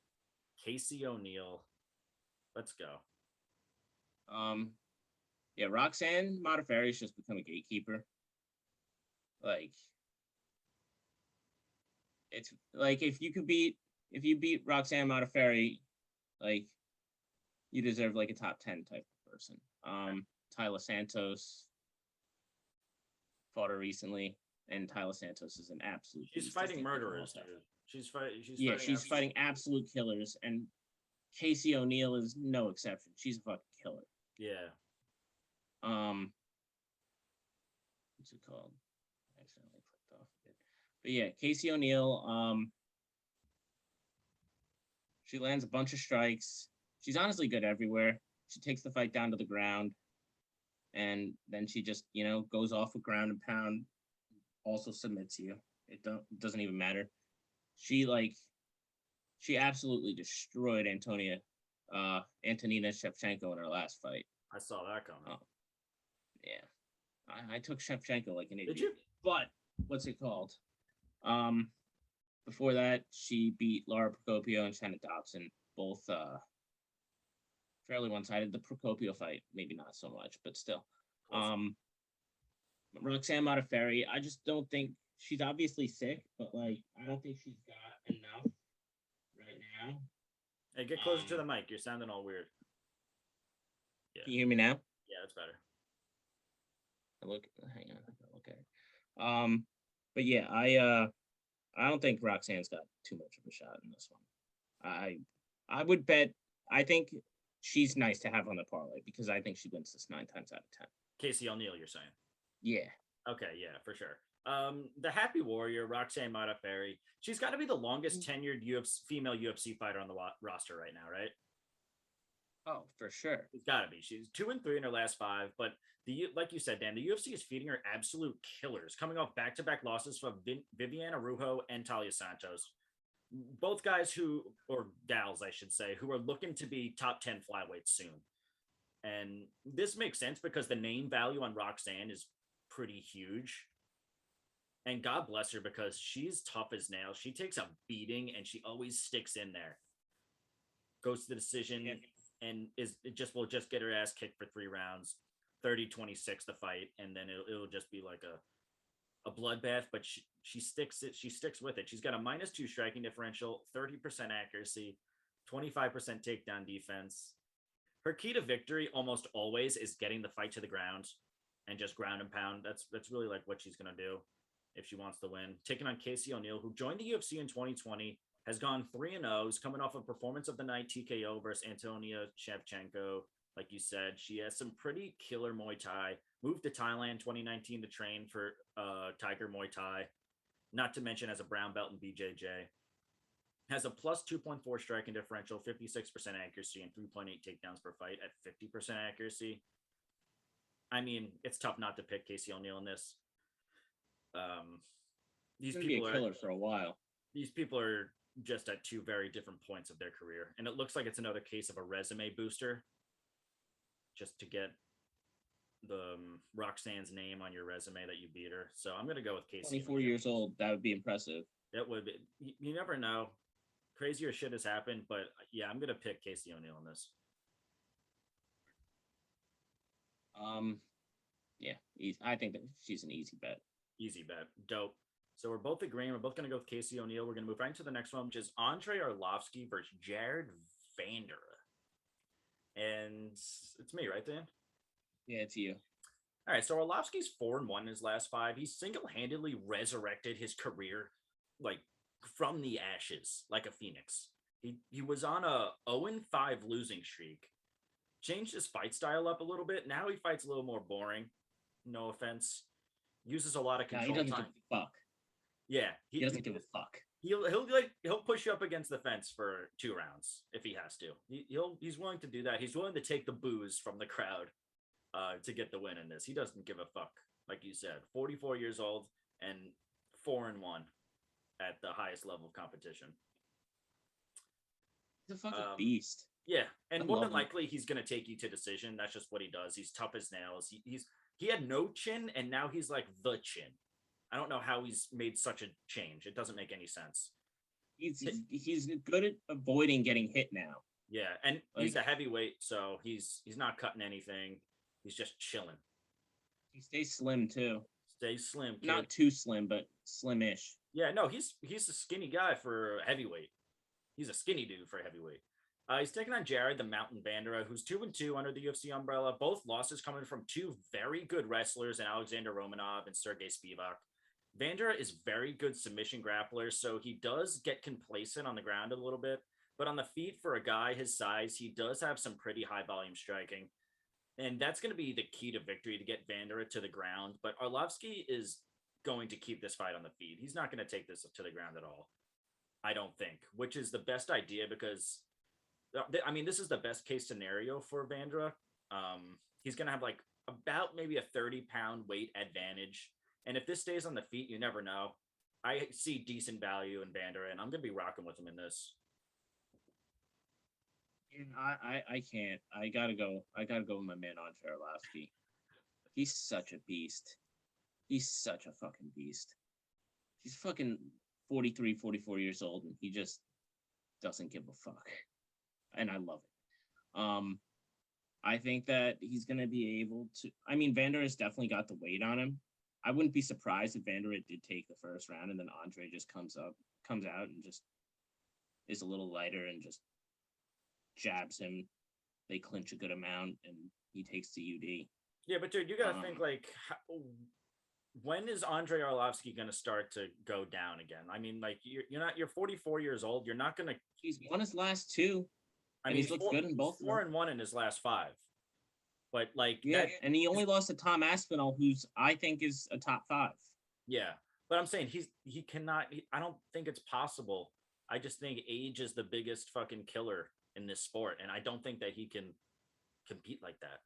Casey ONeill. Let's go. Yeah, Roxanne Modafferi's just become a gatekeeper. Like, it's like if you beat Roxanne Modafferi, like you deserve like a top 10 type of person. Tyler Santos fought her recently, and Tyler Santos is an absolute. She's fighting murderers, dude. She's fighting absolute killers, and Casey ONeill is no exception. She's a fucking killer. Yeah. What's it called? I accidentally clicked off it. But yeah, Casey ONeill. She lands a bunch of strikes. She's honestly good everywhere. She takes the fight down to the ground, and then she just, goes off with ground and pound. Also submits you. It doesn't even matter. She absolutely destroyed Antonina Shevchenko in her last fight. I saw that coming. Yeah, I took Shevchenko like an idiot. Did you? But what's it called? Before that, she beat Laura Procopio and Shannon Dobson, both fairly one-sided. The Procopio fight, maybe not so much, but still. Roxanne Modafferi, I just don't think she's obviously sick, but I don't think she's got enough right now. Hey, get closer to the mic. You're sounding all weird. Yeah. Can you hear me now? Yeah, that's better. Hang on. Okay. But yeah, I don't think Roxanne's got too much of a shot in this one. I would bet. I think she's nice to have on the parlay because I think she wins this 9 times out of 10. Casey ONeill, you're saying? Yeah. Okay, yeah, for sure. The Happy Warrior, Roxanne Modafferi, she's got to be the longest tenured female UFC fighter on the roster right now, right? Oh, for sure. It's got to be. She's 2-3 in her last 5, but like you said, Dan, the UFC is feeding her absolute killers, coming off back-to-back losses from Viviane Araújo and Talia Santos. both guys or gals, I should say, who are looking to be top 10 flyweights soon. And this makes sense because the name value on Roxanne is pretty huge. And God bless her because she's tough as nails. She takes a beating and she always sticks in there. Goes to the decision and will just get her ass kicked for 3 rounds, 30-26 the fight, and then it'll just be like a bloodbath. But she sticks with it. She's got a -2 striking differential, 30% accuracy, 25% takedown defense. Her key to victory almost always is getting the fight to the ground and just ground and pound. That's really like what she's gonna do if she wants to win. Taking on Casey O'Neill, who joined the UFC in 2020, has gone 3-0. Is coming off a performance of the night TKO versus Antonia Shevchenko. Like you said, she has some pretty killer Muay Thai. Moved to Thailand 2019 to train for Tiger Muay Thai. Not to mention as a brown belt in BJJ. Has a plus 2.4 striking differential, 56% accuracy, and 3.8 takedowns per fight at 50% accuracy. I mean, it's tough not to pick Casey O'Neill in this. These people are a killer for a while. These people are just at 2 very different points of their career, and it looks like it's another case of a resume booster, just to get the Roxanne's name on your resume that you beat her. So I'm gonna go with Casey. 24 years old. That would be impressive. It would be. You never know. Crazier shit has happened, but yeah, I'm gonna pick Casey O'Neill in this. Yeah, I think that she's an easy bet. Easy bet. Dope. So we're both agreeing. We're both gonna go with Casey O'Neill. We're gonna move right into the next one, which is Andrei Arlovski versus Jared Vandermeer. And it's me, right, Dan? Yeah, it's you. All right. So Arlovski's 4-1 in his last 5. He single-handedly resurrected his career, like, from the ashes, like a phoenix. He was on a 0-5 losing streak. Changed his fight style up a little bit. Now he fights a little more boring. No offense. Uses a lot of control. He doesn't give a fuck. Yeah, he doesn't give a fuck. He'll push you up against the fence for 2 rounds if he has to. He's willing to do that. He's willing to take the boos from the crowd to get the win in this. He doesn't give a fuck. Like you said, 44 years old and 4-1 at the highest level of competition. He's a fucking beast. Yeah, and more than likely he's gonna take you to decision. That's just what he does. He's tough as nails. He had no chin, and now he's like the chin. I don't know how he's made such a change. It doesn't make any sense. He's good at avoiding getting hit now. Yeah, and he's a heavyweight, so he's not cutting anything. He's just chilling. He stays slim too. Stays slim. Kid. Not too slim, but slim-ish. Yeah, no, he's a skinny guy for heavyweight. He's a skinny dude for heavyweight. He's taking on Jared, the Mountain Vanderer, who's 2-2 under the UFC umbrella. Both losses coming from 2 very good wrestlers in Alexander Romanov and Sergey Spivak. Vanderer is very good submission grappler, so he does get complacent on the ground a little bit. But on the feet, for a guy his size, he does have some pretty high volume striking. And that's going to be the key to victory, to get Vanderer to the ground. But Arlovski is going to keep this fight on the feet. He's not going to take this to the ground at all, I don't think, which is the best idea because... I mean, this is the best case scenario for Vanderer. He's going to have like about maybe a 30-pound weight advantage. And if this stays on the feet, you never know. I see decent value in Vanderer, and I'm going to be rocking with him in this. I can't. I gotta go with my man Andrei Arlovski. He's such a beast. He's such a fucking beast. He's fucking 43, 44 years old, and he just doesn't give a fuck. And I love it. I think that he's going to be able to... I mean, Vanderer has definitely got the weight on him. I wouldn't be surprised if Vanderer did take the first round and then Andrei just comes out and just is a little lighter and just jabs him. They clinch a good amount and he takes the UD. Yeah, but dude, you got to think like... when is Andrei Arlovski going to start to go down again? I mean, like you're 44 years old. You're not going to... He's won his last 2. I mean, he's looked good in both. 4-1 in his last 5. But like, yeah, and he only lost to Tom Aspinall, who's I think is a top 5. Yeah, but I'm saying he cannot. I don't think it's possible. I just think age is the biggest fucking killer in this sport, and I don't think that he can compete like that.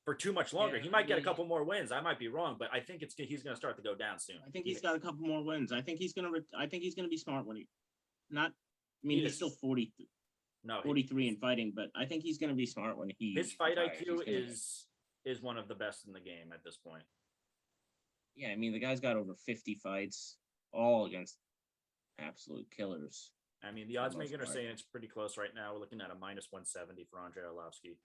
for too much longer. Yeah, He might I get a mean, couple more wins. I might be wrong, but I think he's going to start to go down soon. I think he's got a couple more wins. I think he's gonna be smart when he not. I mean, He he's is. still 40, No, 43 and fighting, but I think he's gonna be smart when he. his fight retires. IQ He's gonna- is one of the best in the game at this point. Yeah, I mean, the guy's got over 50 fights, all against absolute killers. I mean, the For the odds most making are part. saying it's pretty close right now. We're looking at a minus 170 for Andrei Arlovski.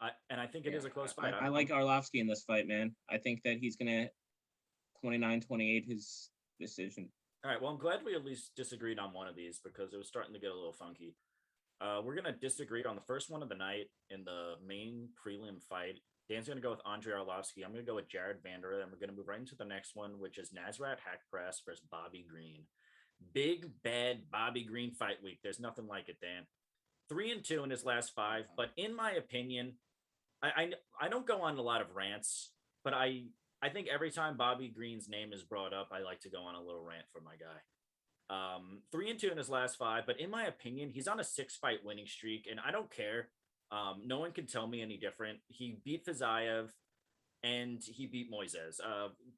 I think it is a close fight. I like Arlovski in this fight, man. I think that he's gonna 29-28 his decision. All right. Well, I'm glad we at least disagreed on one of these because it was starting to get a little funky. We're going to disagree on the first one of the night in the main prelim fight. Dan's going to go with Andrei Arlovski. I'm going to go with Jared Vandermeer, and we're going to move right into the next one, which is Nasrat Hack Press versus Bobby Green. Big, bad Bobby Green fight week. There's nothing like it, Dan. 3-2 in his last 5, but in my opinion, I don't go on a lot of rants, but I think every time Bobby Green's name is brought up, I like to go on a little rant for my guy. 3-2 in his last 5, but in my opinion, he's on a 6-fight winning streak, and I don't care. No one can tell me any different. He beat Fiziev and he beat Moises.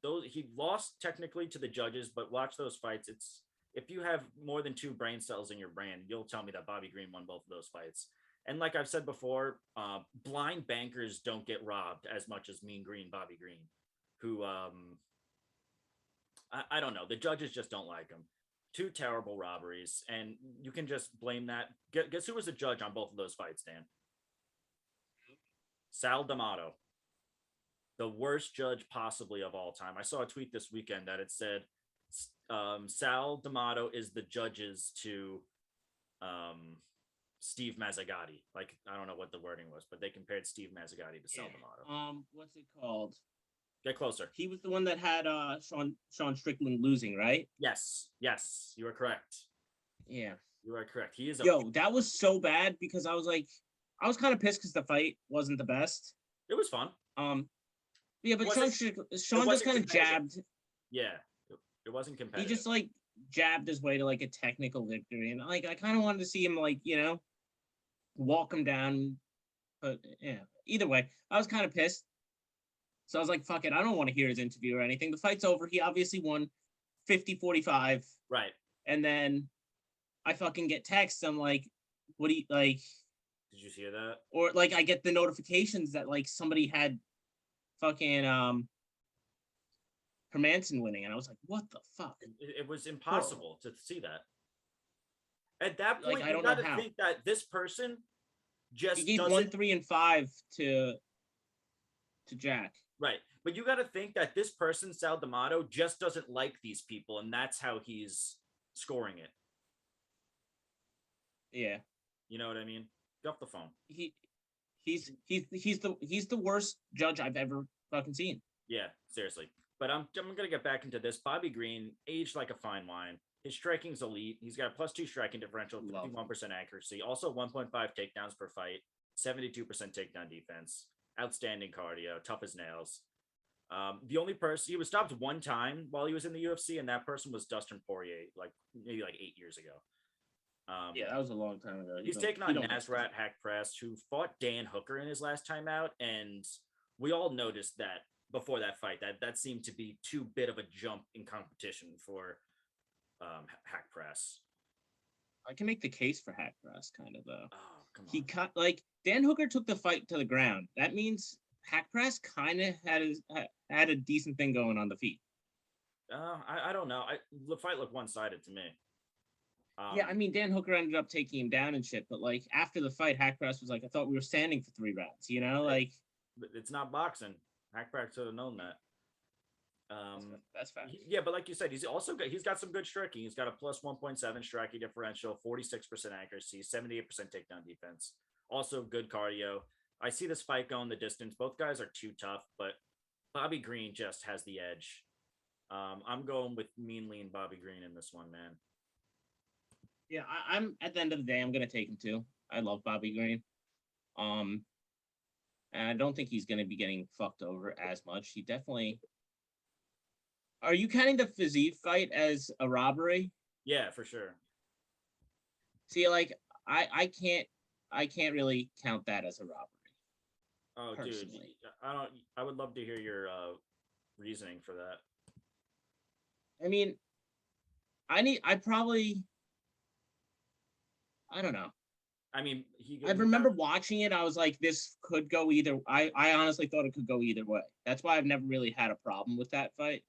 Those he lost technically to the judges, but watch those fights. It's if you have more than 2 brain cells in your brain, you'll tell me that Bobby Green won both of those fights. And like I've said before, blind bankers don't get robbed as much as Mean Green Bobby Green, who I don't know. The judges just don't like him. 2 terrible robberies, and you can just blame that. Guess who was the judge on both of those fights, Dan? Sal D'Amato, the worst judge possibly of all time. I saw a tweet this weekend that it said Sal D'Amato is the judges to Steve Mazzagatti. Like, I don't know what the wording was, but they compared Steve Mazzagatti to Sal D'Amato. What's it called? Get closer. He was the one that had Sean Strickland losing, right? Yes, you are correct. Yeah. You are correct. He is that was so bad because I was kind of pissed because the fight wasn't the best. It was fun. Yeah, but Sean just kind of jabbed. Yeah, it wasn't competitive. He just like jabbed his way to like a technical victory, and like I kind of wanted to see him like walk him down. But yeah, either way, I was kind of pissed. So I was like, fuck it, I don't want to hear his interview or anything. The fight's over. He obviously won 50-45. Right. And then I fucking get texts. I'm like, what do you like? Did you hear that? Or like I get the notifications that like somebody had fucking Hermanson winning, and I was like, what the fuck? It was impossible to see that. At that point, Like, I you don't got know to how. think that this person just He gave doesn't 1, 3, and 5 to Jack. right. But you got to think that this person, Sal D'Amato, just doesn't like these people, and that's how he's scoring it. Yeah. You know what I mean? Get off the phone. He's the worst judge I've ever fucking seen. Yeah, seriously. But I'm gonna get back into this. Bobby Green, aged like a fine wine. His striking's elite. He's got a +2 striking differential, 51% accuracy, also 1.5 takedowns per fight, 72% takedown defense, outstanding cardio, tough as nails. The only person he was stopped one time while he was in the UFC, and that person was Dustin Poirier, maybe 8 years ago. Yeah, that was a long time ago. He's taken on Nazrat Hack Press, who fought Dan Hooker in his last time out, and we all noticed that before that fight that seemed to be too big of a jump in competition for Hack Press. I can make the case for Hack Press, kind of though. Oh, come on. He cut like Dan Hooker took the fight to the ground. That means Hack Press kind of had a decent thing going on the feet. I don't know. The fight looked one-sided to me. Yeah, I mean, Dan Hooker ended up taking him down and shit, but like after the fight, Hack Press was like, I thought we were standing for 3 rounds, like. But it's not boxing. Hack Press should have known that. That's fact. Yeah, but like you said, he's got some good striking. He's got a +1.7 striking differential, 46% accuracy, 78% takedown defense. Also good cardio. I see this fight going the distance. Both guys are too tough, but Bobby Green just has the edge. I'm going with Mean Lean Bobby Green in this one, man. Yeah, I'm at the end of the day, I'm gonna take him too. I love Bobby Green. And I don't think he's gonna be getting fucked over as much. He definitely. Are you counting the physique fight as a robbery? Yeah, for sure. See, like I can't really count that as a robbery. Oh, dude, personally. I don't. I would love to hear your reasoning for that. I mean, I probably, I don't know. I mean, I remember watching it. I was like, this could go either. I honestly thought it could go either way. That's why I've never really had a problem with that fight.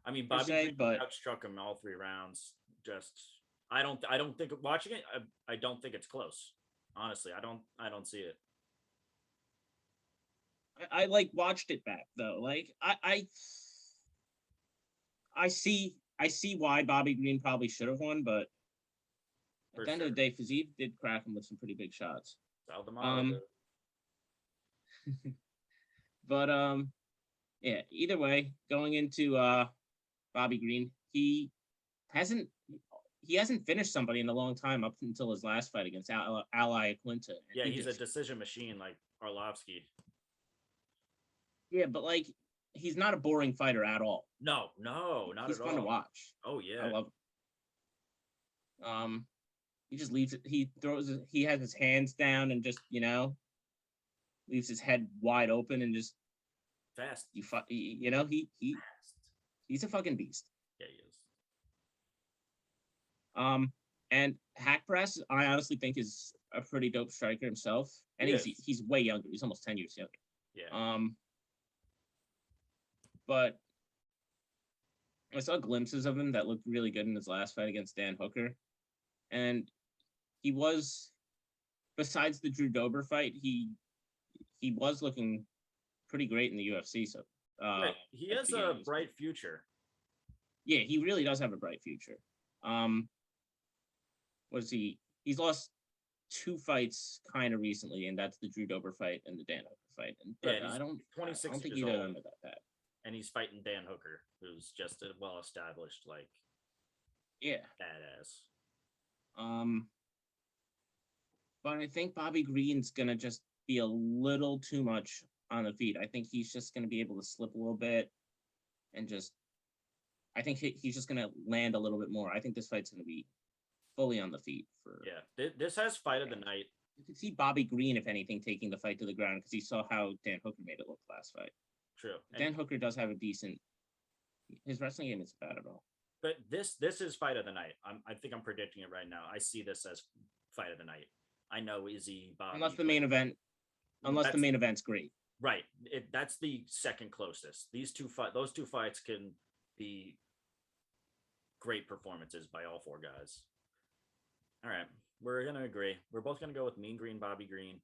I mean, Per Bobby se, Green but outstruck him all 3 rounds. Just, I don't think watching it. I don't think it's close. Honestly, I don't see it. I like watched it back though. Like I see why Bobby Green probably should have won, but at For the end sure. of the day, Fiziev did crack him with some pretty big shots. Saldamato. But yeah. Either way, going into Bobby Green, hasn't he hasn't finished somebody in a long time up until his last fight against Ally Quinta. Yeah, he's a decision machine like Arlovski. Yeah, but like he's not a boring fighter at all. No, not he's at all. He's fun to watch. Oh yeah, I love him. He just leaves it. He throws. He has his hands down and just leaves his head wide open and just fast. He's a fucking beast. Yeah, he is. And Hack Press, I honestly think is a pretty dope striker himself, and he's way younger. He's almost 10 years younger. Yeah. But I saw glimpses of him that looked really good in his last fight against Dan Hooker, and he was, besides the Drew Dober fight, he was looking pretty great in the UFC. So right. He has a bright future. Yeah, he really does have a bright future. What is he? He's lost 2 fights kind of recently, and that's the Drew Dober fight and the Dan Hooker fight. But yeah, I don't think either of them are that. And he's fighting Dan Hooker, who's just a well-established, like, badass. But I think Bobby Green's gonna just be a little too much on the feet. I think he's just gonna be able to slip a little bit, and I think he's just gonna land a little bit more. I think this fight's gonna be fully on the feet for. Yeah, this has fight of the night. You can see Bobby Green, if anything, taking the fight to the ground because he saw how Dan Hooker made it look last fight. True. Dan Hooker does have a decent. His wrestling game isn't bad at all. But this is fight of the night. I think I'm predicting it right now. I see this as fight of the night. I know Izzy, Bobby. Unless the main event's great. Right. That's the second closest. Those two fights can be great performances by all 4 guys. All right. We're going to agree. We're both going to go with Mean Green, Bobby Green.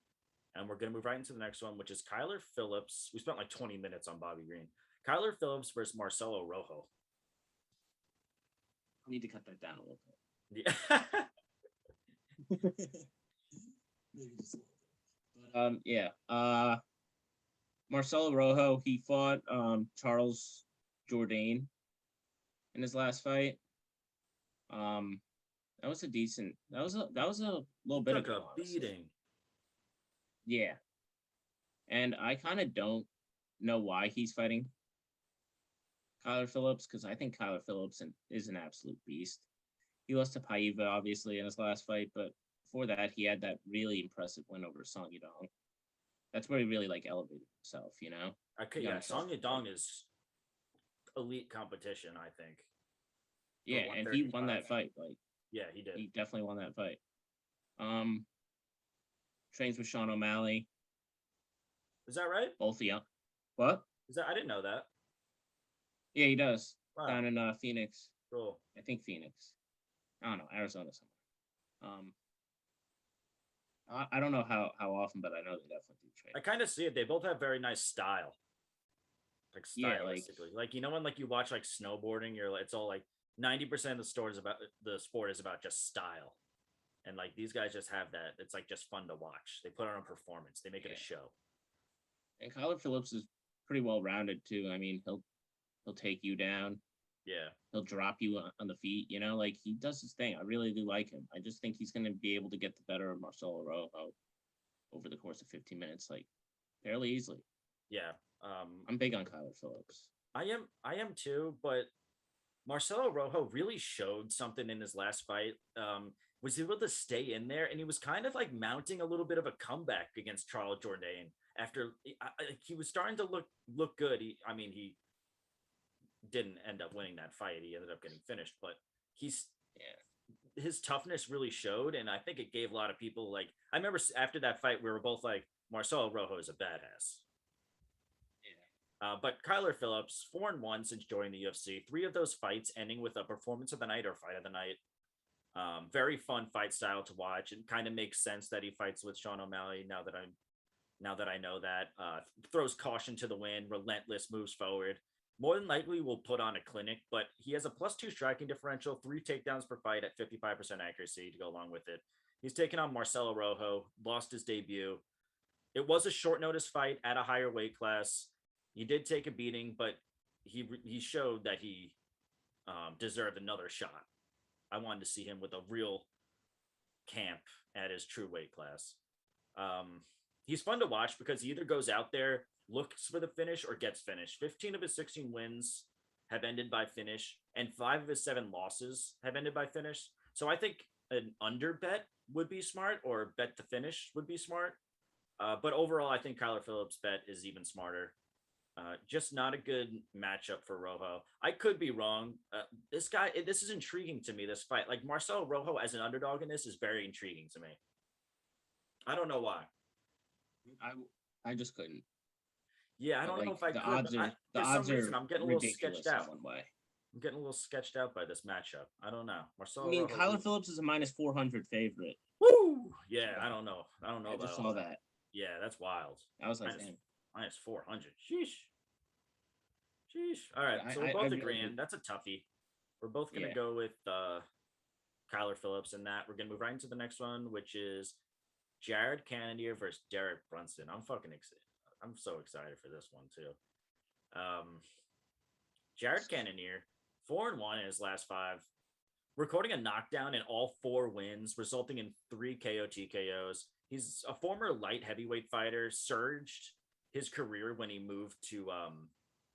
And we're going to move right into the next one, which is Kyler Phillips. We spent like 20 minutes on Bobby Green. Kyler Phillips versus Marcelo Rojo. I need to cut that down a little bit. Marcelo Rojo, he fought Charles Jourdain in his last fight. That was a little bit of a beating. Yeah. And I kind of don't know why he's fighting Kyler Phillips, because I think Kyler Phillips is an absolute beast. He lost to Paiva, obviously, in his last fight, but before that, he had that really impressive win over Song Yadong. That's where he really elevated himself, Song Yadong is elite competition, I think. Yeah, and he won that fight. Yeah, he did. He definitely won that fight. Trains with Sean O'Malley. Is that right? Both young. What? I didn't know that. Yeah, he does. Wow. Down in Phoenix. Cool. I think Phoenix. I don't know, Arizona somewhere. I don't know how often, but I know they definitely do train. I kind of see it. They both have very nice style. Stylistically. When you watch snowboarding, it's all 90% of the sport is about just style. And these guys just have that. It's just fun to watch. They put on a performance. They make it a show. And Kyler Phillips is pretty well rounded too. I mean, he'll take you down. Yeah. He'll drop you on the feet. He does his thing. I really do like him. I just think he's going to be able to get the better of Marcelo Rojo over the course of 15 minutes, fairly easily. Yeah. I'm big on Kyler Phillips. I am too, but Marcelo Rojo really showed something in his last fight. Was able to stay in there, and he was kind of mounting a little bit of a comeback against Charles Jourdain. after he was starting to look good. He didn't end up winning that fight. He ended up getting finished, but he's his toughness really showed, and I think it gave a lot of people like. I remember after that fight, we were both like, Marcelo Rojo is a badass. But Kyler Phillips, 4-1 since joining the UFC. 3 of those fights ending with a performance of the night or fight of the night. Very fun fight style to watch. It kind of makes sense that he fights with Sean O'Malley now that I know that. Throws caution to the wind, relentless, moves forward. More than likely will put on a clinic, but he has a +2 striking differential, 3 takedowns per fight at 55% accuracy to go along with it. He's taken on Marcelo Rojo, lost his debut. It was a short notice fight at a higher weight class. He did take a beating, but he showed that he deserved another shot. I wanted to see him with a real camp at his true weight class. He's fun to watch because he either goes out there, looks for the finish, or gets finished. 15 of his 16 wins have ended by finish, and 5 of his 7 losses have ended by finish. So I think an under bet would be smart, or bet the finish would be smart. But overall, I think Kyler Phillips' bet is even smarter. Just not a good matchup for Rojo. I could be wrong. This is intriguing to me, this fight. Like, Marcelo Rojo as an underdog in this is very intriguing to me. I don't know why. I just couldn't. Yeah, I don't know if I the could. Odds are, for some reason, I'm getting a little sketched out. One way. I'm getting a little sketched out by this matchup. I don't know. Marcelo I mean, Rojo Kyler Phillips is a -400 favorite. Woo! Yeah, I don't know. I just saw that. Yeah, that's wild. I was like, -400. Sheesh. All right, so we're both agreeing. That's a toughie. We're both going to go with Kyler Phillips in that. We're going to move right into the next one, which is Jared Cannonier versus Derek Brunson. I'm fucking excited. I'm so excited for this one, too. Jared Cannonier, 4-1 in his last 5. Recording a knockdown in all 4 wins, resulting in 3 KO TKOs. He's a former light heavyweight fighter, surged his career when he moved to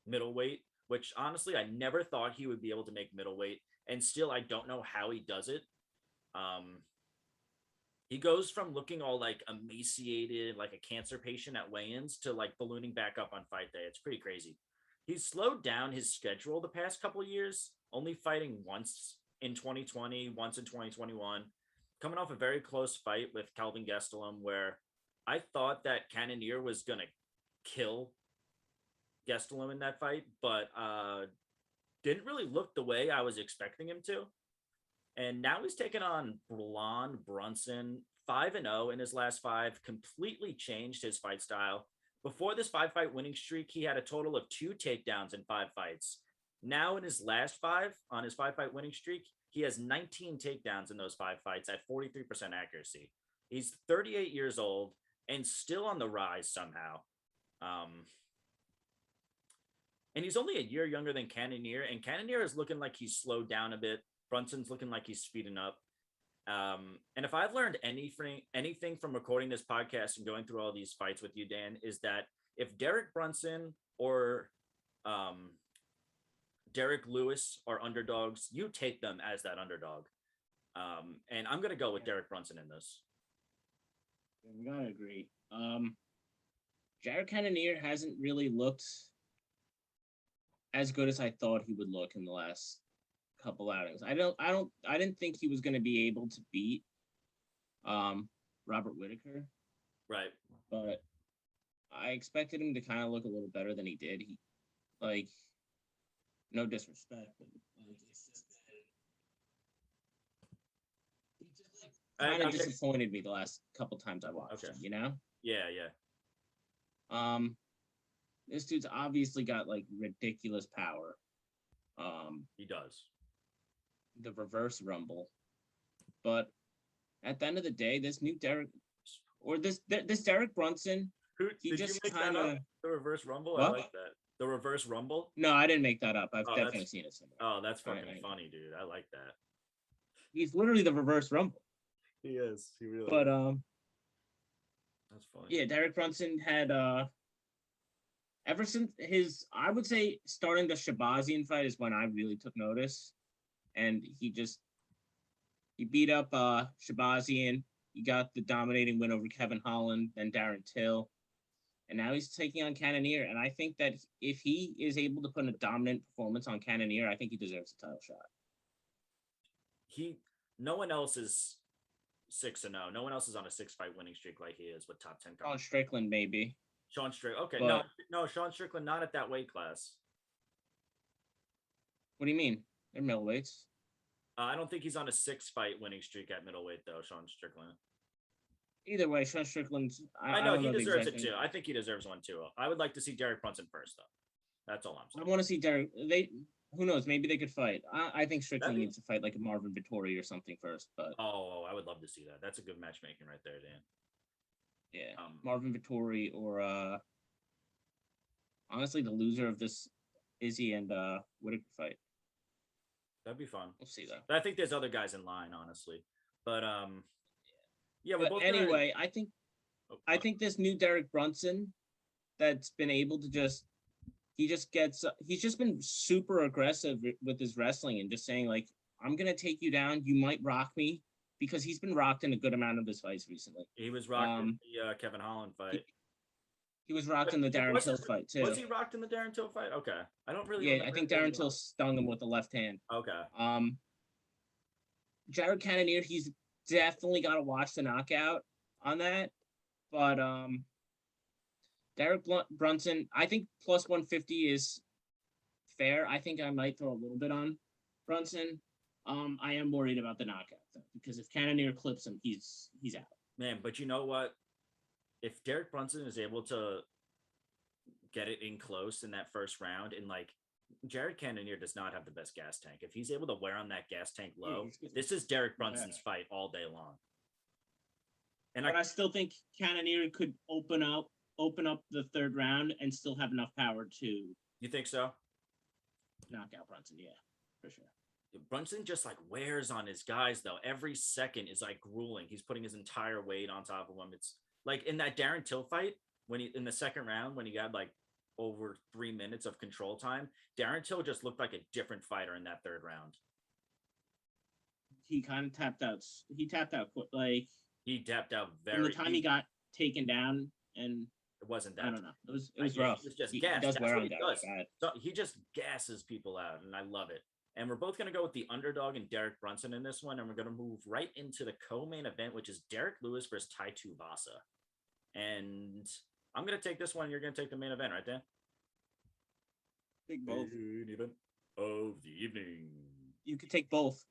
middleweight, which honestly, I never thought he would be able to make middleweight. And still, I don't know how he does it. He goes from looking all like emaciated, like a cancer patient at weigh-ins, to like ballooning back up on fight day. It's pretty crazy. He's slowed down his schedule the past couple of years, only fighting once in 2020, once in 2021, coming off a very close fight with Calvin Gastelum, where I thought that Cannonier was going to kill Gastelum in that fight, but didn't really look the way I was expecting him to. And now he's taken on Blonde Brunson, 5-0 in his last 5, completely changed his fight style. Before this 5-fight winning streak, he had a total of 2 takedowns in 5 fights. Now in his last 5, on his 5-fight winning streak, he has 19 takedowns in those 5 fights at 43% accuracy. He's 38 years old and still on the rise somehow. And he's only a year younger than Cannonier, and Cannonier is looking like he's slowed down a bit. Brunson's looking like he's speeding up. And if I've learned anything from recording this podcast and going through all these fights with you, Dan, is that if Derek Brunson or Derek Lewis are underdogs, you take them as that underdog. And I'm going to go with Derek Brunson in this. I'm going to agree. Jared Cannonier hasn't really looked as good as I thought he would look in the last couple outings. I didn't think he was going to be able to beat Robert Whittaker. Right. But I expected him to kind of look a little better than he did. He, like, no disrespect, but like, it's just he just like kind of disappointed me the last couple times I watched him, you know? Yeah. This dude's obviously got like ridiculous power. He does. The reverse rumble. But at the end of the day, this Derek Brunson, he just kind of the reverse rumble. What? I like that. The reverse rumble? No, I didn't make that up. I've definitely seen it somewhere. Oh, that's fucking funny, dude. I like that. He's literally the reverse rumble. He is. He really But is. That's funny. Yeah, Derek Brunson had ever since his, I would say, starting the Shabazian fight is when I really took notice. And he beat up Shabazian. He got the dominating win over Kevin Holland, then Darren Till. and now he's taking on Cannonier. And I think that if he is able to put a dominant performance on Cannonier, I think he deserves a title shot. No one else is 6-0. No one else is on a 6-fight winning streak like he is with top 10. Sean Strickland, maybe. Sean Strickland. Okay, but, no, Sean Strickland not at that weight class. What do you mean? They're middleweights. I don't think he's on a 6-fight winning streak at middleweight though, Sean Strickland. Either way, Sean Strickland's. I know he deserves it too. I think he deserves one too. I would like to see Derek Brunson first though. That's all I'm saying. I want to see Derek. Who knows? Maybe they could fight. I think Strickland needs to fight like a Marvin Vettori or something first. But I would love to see that. That's a good matchmaking right there, Dan. Yeah, Marvin Vettori or honestly, the loser of this Izzy and Whittaker fight. That'd be fun. We'll see though. But I think there's other guys in line, honestly. But yeah. But anyway, I think this new Derek Brunson that's been able to he's just been super aggressive with his wrestling and just saying like, I'm gonna take you down. You might rock me, because he's been rocked in a good amount of his fights recently. He was rocked in the Kevin Holland fight. He was rocked in the Darren Till fight too. Was he rocked in the Darren Till fight? Okay, I don't really. Yeah, I think Darren Till stung him with the left hand. Okay. Jared Cannonier, he's definitely got to watch the knockout on that, but Derek Brunson, I think plus 150 is fair. I think I might throw a little bit on Brunson. I am worried about the knockout though, because if Cannonier clips him, he's out. Man, but you know what? If Derek Brunson is able to get it in close in that first round, and like Jared Cannonier does not have the best gas tank. If he's able to wear on that gas tank low, this is Derek Brunson's fight all day long. And I still think Cannonier could open up the third round and still have enough power to. You think so? Knock out Brunson, yeah, for sure. Brunson just like wears on his guys though. Every second is like grueling. He's putting his entire weight on top of him. It's like in that Darren Till fight when he in the second round when he got like over 3 minutes of control time. Darren Till just looked like a different fighter in that third round. He kind of tapped out. He tapped out like he tapped out very. From the time he got taken down, and it wasn't that. I don't know. It was rough. It was just gas. That's what he does. So he just gasses people out, and I love it. And we're both going to go with the underdog and Derek Brunson in this one. And we're going to move right into the co-main event, which is Derek Lewis versus Tai Tuivasa. And I'm going to take this one. You're going to take the main event, right, Dan? Take both. Main event of the evening. You could take both.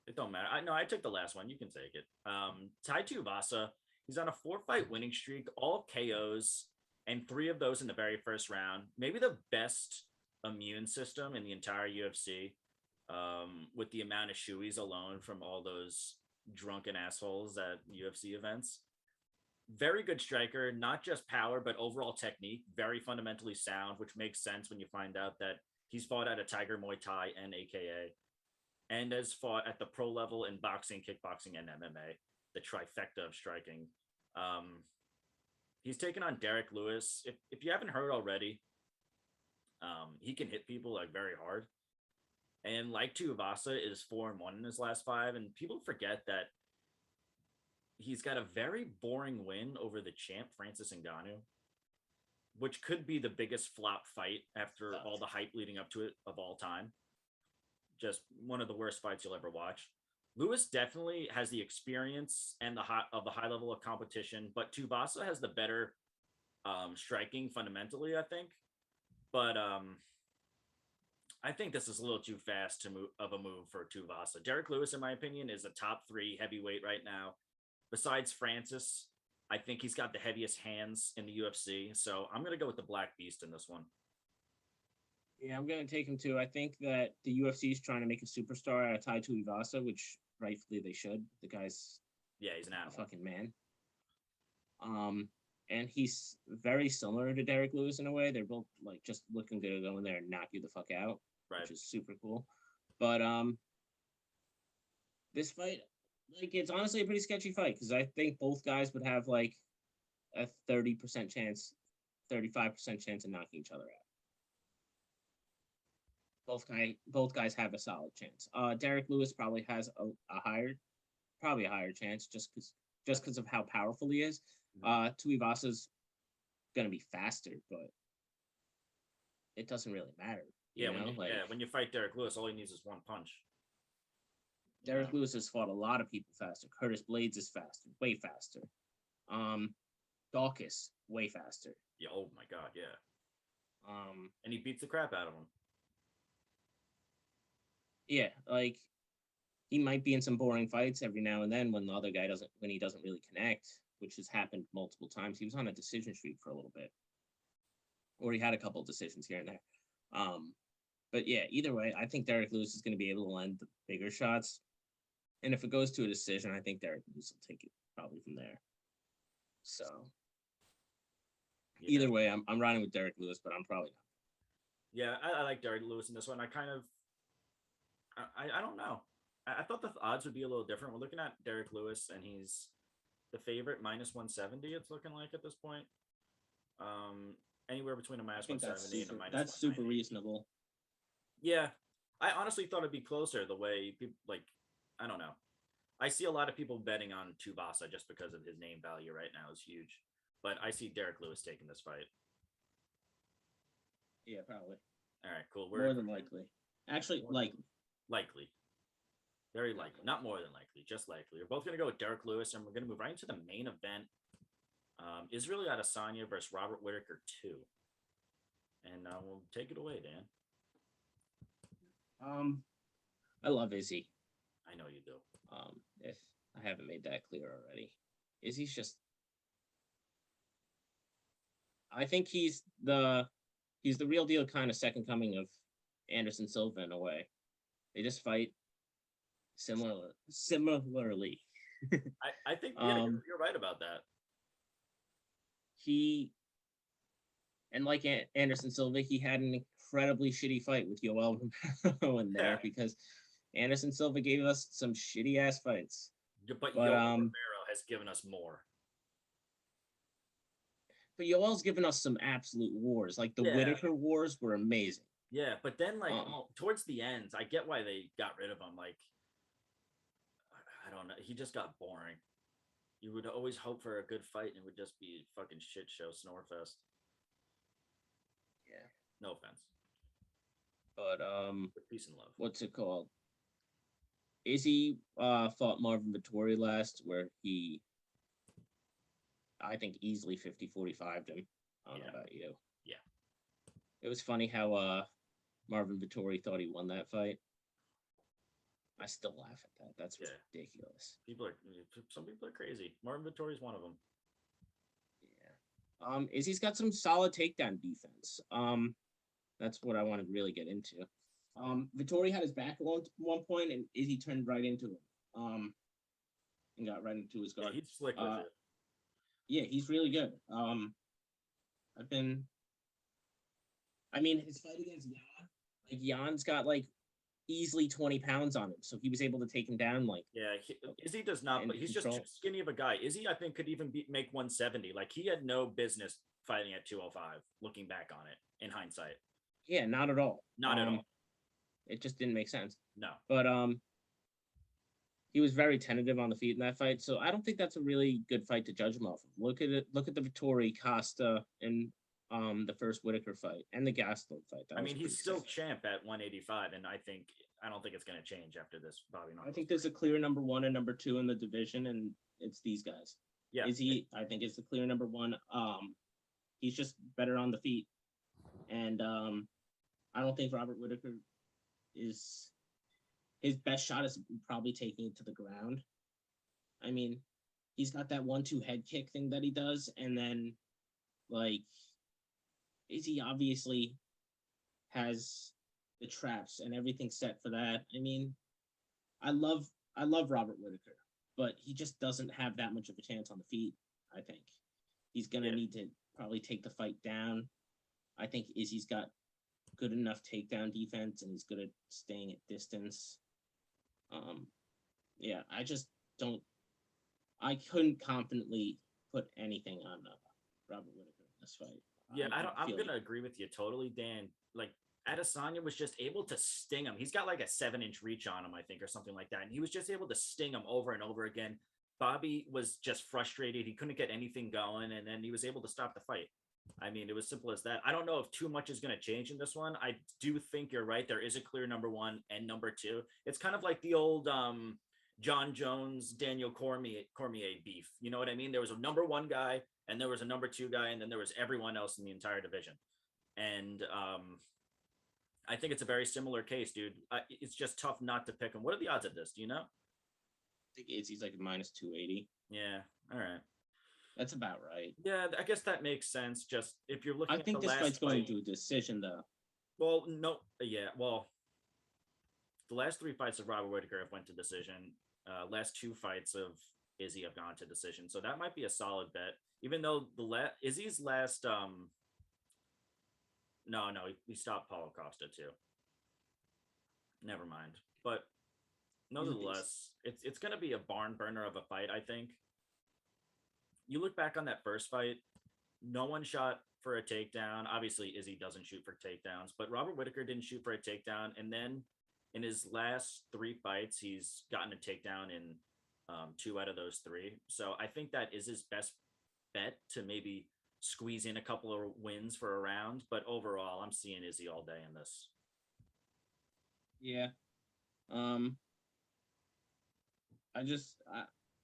It don't matter. I took the last one. You can take it. Tai Tuivasa, he's on a 4-fight winning streak, all KOs, and 3 of those in the very first round. Maybe the best immune system in the entire UFC. With the amount of shoeies alone from all those drunken assholes at UFC events. Very good striker, not just power, but overall technique. Very fundamentally sound, which makes sense when you find out that he's fought at a Tiger Muay Thai and AKA, and has fought at the pro level in boxing, kickboxing, and MMA, the trifecta of striking. He's taken on Derek Lewis. If you haven't heard already, he can hit people like very hard. And like Tuivasa is 4-1 in his last 5, and people forget that he's got a very boring win over the champ Francis Ngannou, which could be the biggest flop fight after all the hype leading up to it of all time. Just one of the worst fights you'll ever watch. Lewis definitely has the experience and the high level of competition, but Tuivasa has the better striking fundamentally, I think. But I think this is a little too fast of a move for Tuivasa. Derek Lewis, in my opinion, is a top 3 heavyweight right now. Besides Francis, I think he's got the heaviest hands in the UFC. So I'm going to go with the Black Beast in this one. Yeah, I'm going to take him too. I think that the UFC is trying to make a superstar out of Tai Tuivasa, which rightfully they should. The guy's he's an animal. Fucking man. And he's very similar to Derek Lewis in a way. They're both like just looking to go in there and knock you the fuck out, right? Which is super cool. But this fight, like, it's honestly a pretty sketchy fight because I think both guys would have like a 30% chance, 35% chance of knocking each other out. Both guys have a solid chance. Derek Lewis probably has a higher chance just because of how powerful he is. Tuivasa's going to be faster, but it doesn't really matter. Yeah, when you fight Derek Lewis, all he needs is one punch. Derek Lewis has fought a lot of people faster. Curtis Blades is faster, way faster. Dawkins, way faster. Yeah, oh my God, yeah. And he beats the crap out of him. Yeah, like he might be in some boring fights every now and then when the other guy when he doesn't really connect, which has happened multiple times. He was on a decision streak for a little bit, or he had a couple of decisions here and there. But yeah, either way, I think Derek Lewis is going to be able to land the bigger shots. And if it goes to a decision, I think Derek Lewis will take it probably from there. So yeah. Either way, I'm riding with Derek Lewis, but I'm probably not. Yeah, I like Derek Lewis in this one. I don't know. I thought the odds would be a little different. We're looking at Derek Lewis, and he's the favorite, minus 170. It's looking like at this point. Anywhere between a minus 170 and a minus. That's super reasonable. Yeah, I honestly thought it'd be closer. The way people I don't know. I see a lot of people betting on Tuivasa just because of his name value right now is huge. But I see Derek Lewis taking this fight. Yeah, probably. All right, cool. More than likely. Actually, likely. Likely. Very likely. Not more than likely, just likely. We're both going to go with Derek Lewis, and we're going to move right into the main event. Israel Adesanya versus Robert Whittaker 2. And we'll take it away, Dan. I love Izzy. I know you do. If I haven't made that clear already. Izzy's just... I think he's the real deal kind of second coming of Anderson Silva in a way. They just fight similarly. I think you're right about that. And like Anderson Silva, he had an incredibly shitty fight with Yoel Romero in there because Anderson Silva gave us some shitty ass fights. But Yoel Romero has given us more. But Yoel's given us some absolute wars. Like the Whittaker wars were amazing. Yeah, but then towards the ends, I get why they got rid of him. Like, I don't know. He just got boring. You would always hope for a good fight, and it would just be a fucking shit show, snorefest. Yeah. No offense. But peace and love. What's it called? Izzy fought Marvin Vettori last, where he, I think, easily 50-45'd him. I don't know about you. Yeah. It was funny how Marvin Vettori thought he won that fight. I still laugh at that. That's ridiculous. Some people are crazy. Marvin Vettori is one of them. Yeah. Izzy's got some solid takedown defense. That's what I want to really get into. Vettori had his back at one point, and Izzy turned right into him. And got right into his guard. Yeah, he's slick with it. Yeah, he's really good. His fight against Jan, like Jan's got like easily 20 pounds on him, so he was able to take him down. Like, Izzy does not, but he's just too skinny of a guy. Izzy, I think, could even make 170. Like, he had no business fighting at 205. Looking back on it in hindsight, yeah, not at all. Not at all. It just didn't make sense. No, but he was very tentative on the feet in that fight, so I don't think that's a really good fight to judge him off of. Look at it. Look at the Vettori Costa and the first Whittaker fight and the Gastelum fight. He's still champ at 185, and I don't think it's going to change after this Bobby. I think there's a clear number one and number two in the division, and it's these guys. Yeah, I think is the clear number one. He's just better on the feet, and I don't think Robert Whittaker is his best shot is probably taking it to the ground. I mean, he's got that 1-2 head kick thing that he does, and then like Izzy obviously has the traps and everything set for that. I mean, I love Robert Whittaker, but he just doesn't have that much of a chance on the feet. I think he's gonna need to probably take the fight down. I think Izzy's got good enough takedown defense, and he's good at staying at distance. I just don't. I couldn't confidently put anything on Robert Whittaker in this fight. Yeah, I'm gonna agree with you totally, Dan. Like, Adesanya was just able to sting him. He's got like a 7-inch reach on him, I think, or something like that, and he was just able to sting him over and over again. Bobby was just frustrated. He couldn't get anything going, and then he was able to stop the fight. I mean, it was simple as that. I don't know if too much is going to change in this one. I do think you're right. There is a clear number one and number two. It's kind of like the old John Jones, Daniel Cormier beef. You know what I mean? There was a number one guy, and there was a number two guy, and then there was everyone else in the entire division. And I think it's a very similar case, dude. It's just tough not to pick him. What are the odds of this? Do you know? I think Izzy's like minus 280. Yeah. All right. That's about right. Yeah, I guess that makes sense. Just if you're looking, I think this fight's going to a decision, though. Well, no, yeah, well, the last three fights of Robert Whittaker have went to decision. Last two fights of Izzy have gone to decision, so that might be a solid bet. Even though Izzy's last, no, he stopped Paulo Costa too. Never mind, but nonetheless, it's going to be a barn burner of a fight. I think. You look back on that first fight, no one shot for a takedown. Obviously, Izzy doesn't shoot for takedowns, but Robert Whittaker didn't shoot for a takedown. And then in his last three fights, he's gotten a takedown in two out of those three. So I think that is his best bet to maybe squeeze in a couple of wins for a round. But overall, I'm seeing Izzy all day in this. Yeah.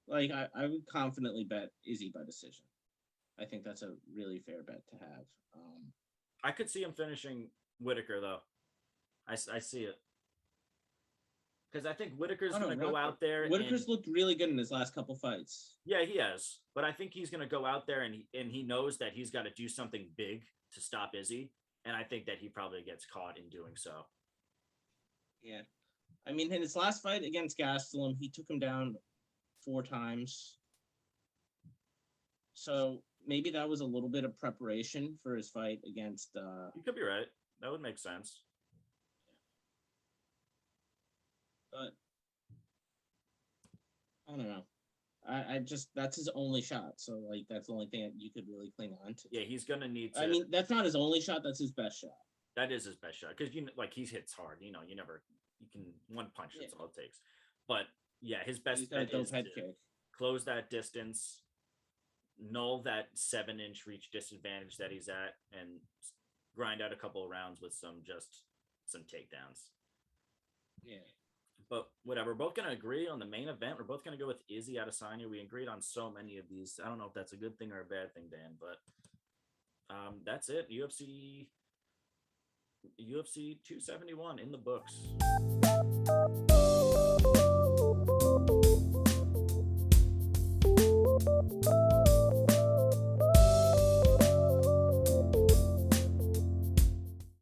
I would confidently bet Izzy by decision. I think that's a really fair bet to have. I could see him finishing Whittaker, though. I see it. Because I think Whittaker's going to go out there. Whittaker's looked really good in his last couple fights. Yeah, he has. But I think he's going to go out there and he knows that he's got to do something big to stop Izzy. And I think that he probably gets caught in doing so. Yeah. I mean, in his last fight against Gastelum, he took him down 4 times. So maybe that was a little bit of preparation for his fight against You could be right. That would make sense. But I don't know. I just that's his only shot. So like that's the only thing that you could really cling on to. Yeah, he's gonna need to. I mean, that's not his only shot, that's his best shot. That is his best shot. Because he hits hard. You can one punch, that's all it takes. But yeah, his best bet is to close that distance, null that 7-inch reach disadvantage that he's at, and grind out a couple of rounds with some takedowns. Yeah. But whatever, we're both going to agree on the main event. We're both going to go with Izzy Adesanya. We agreed on so many of these. I don't know if that's a good thing or a bad thing, Dan, but that's it. UFC 271 in the books.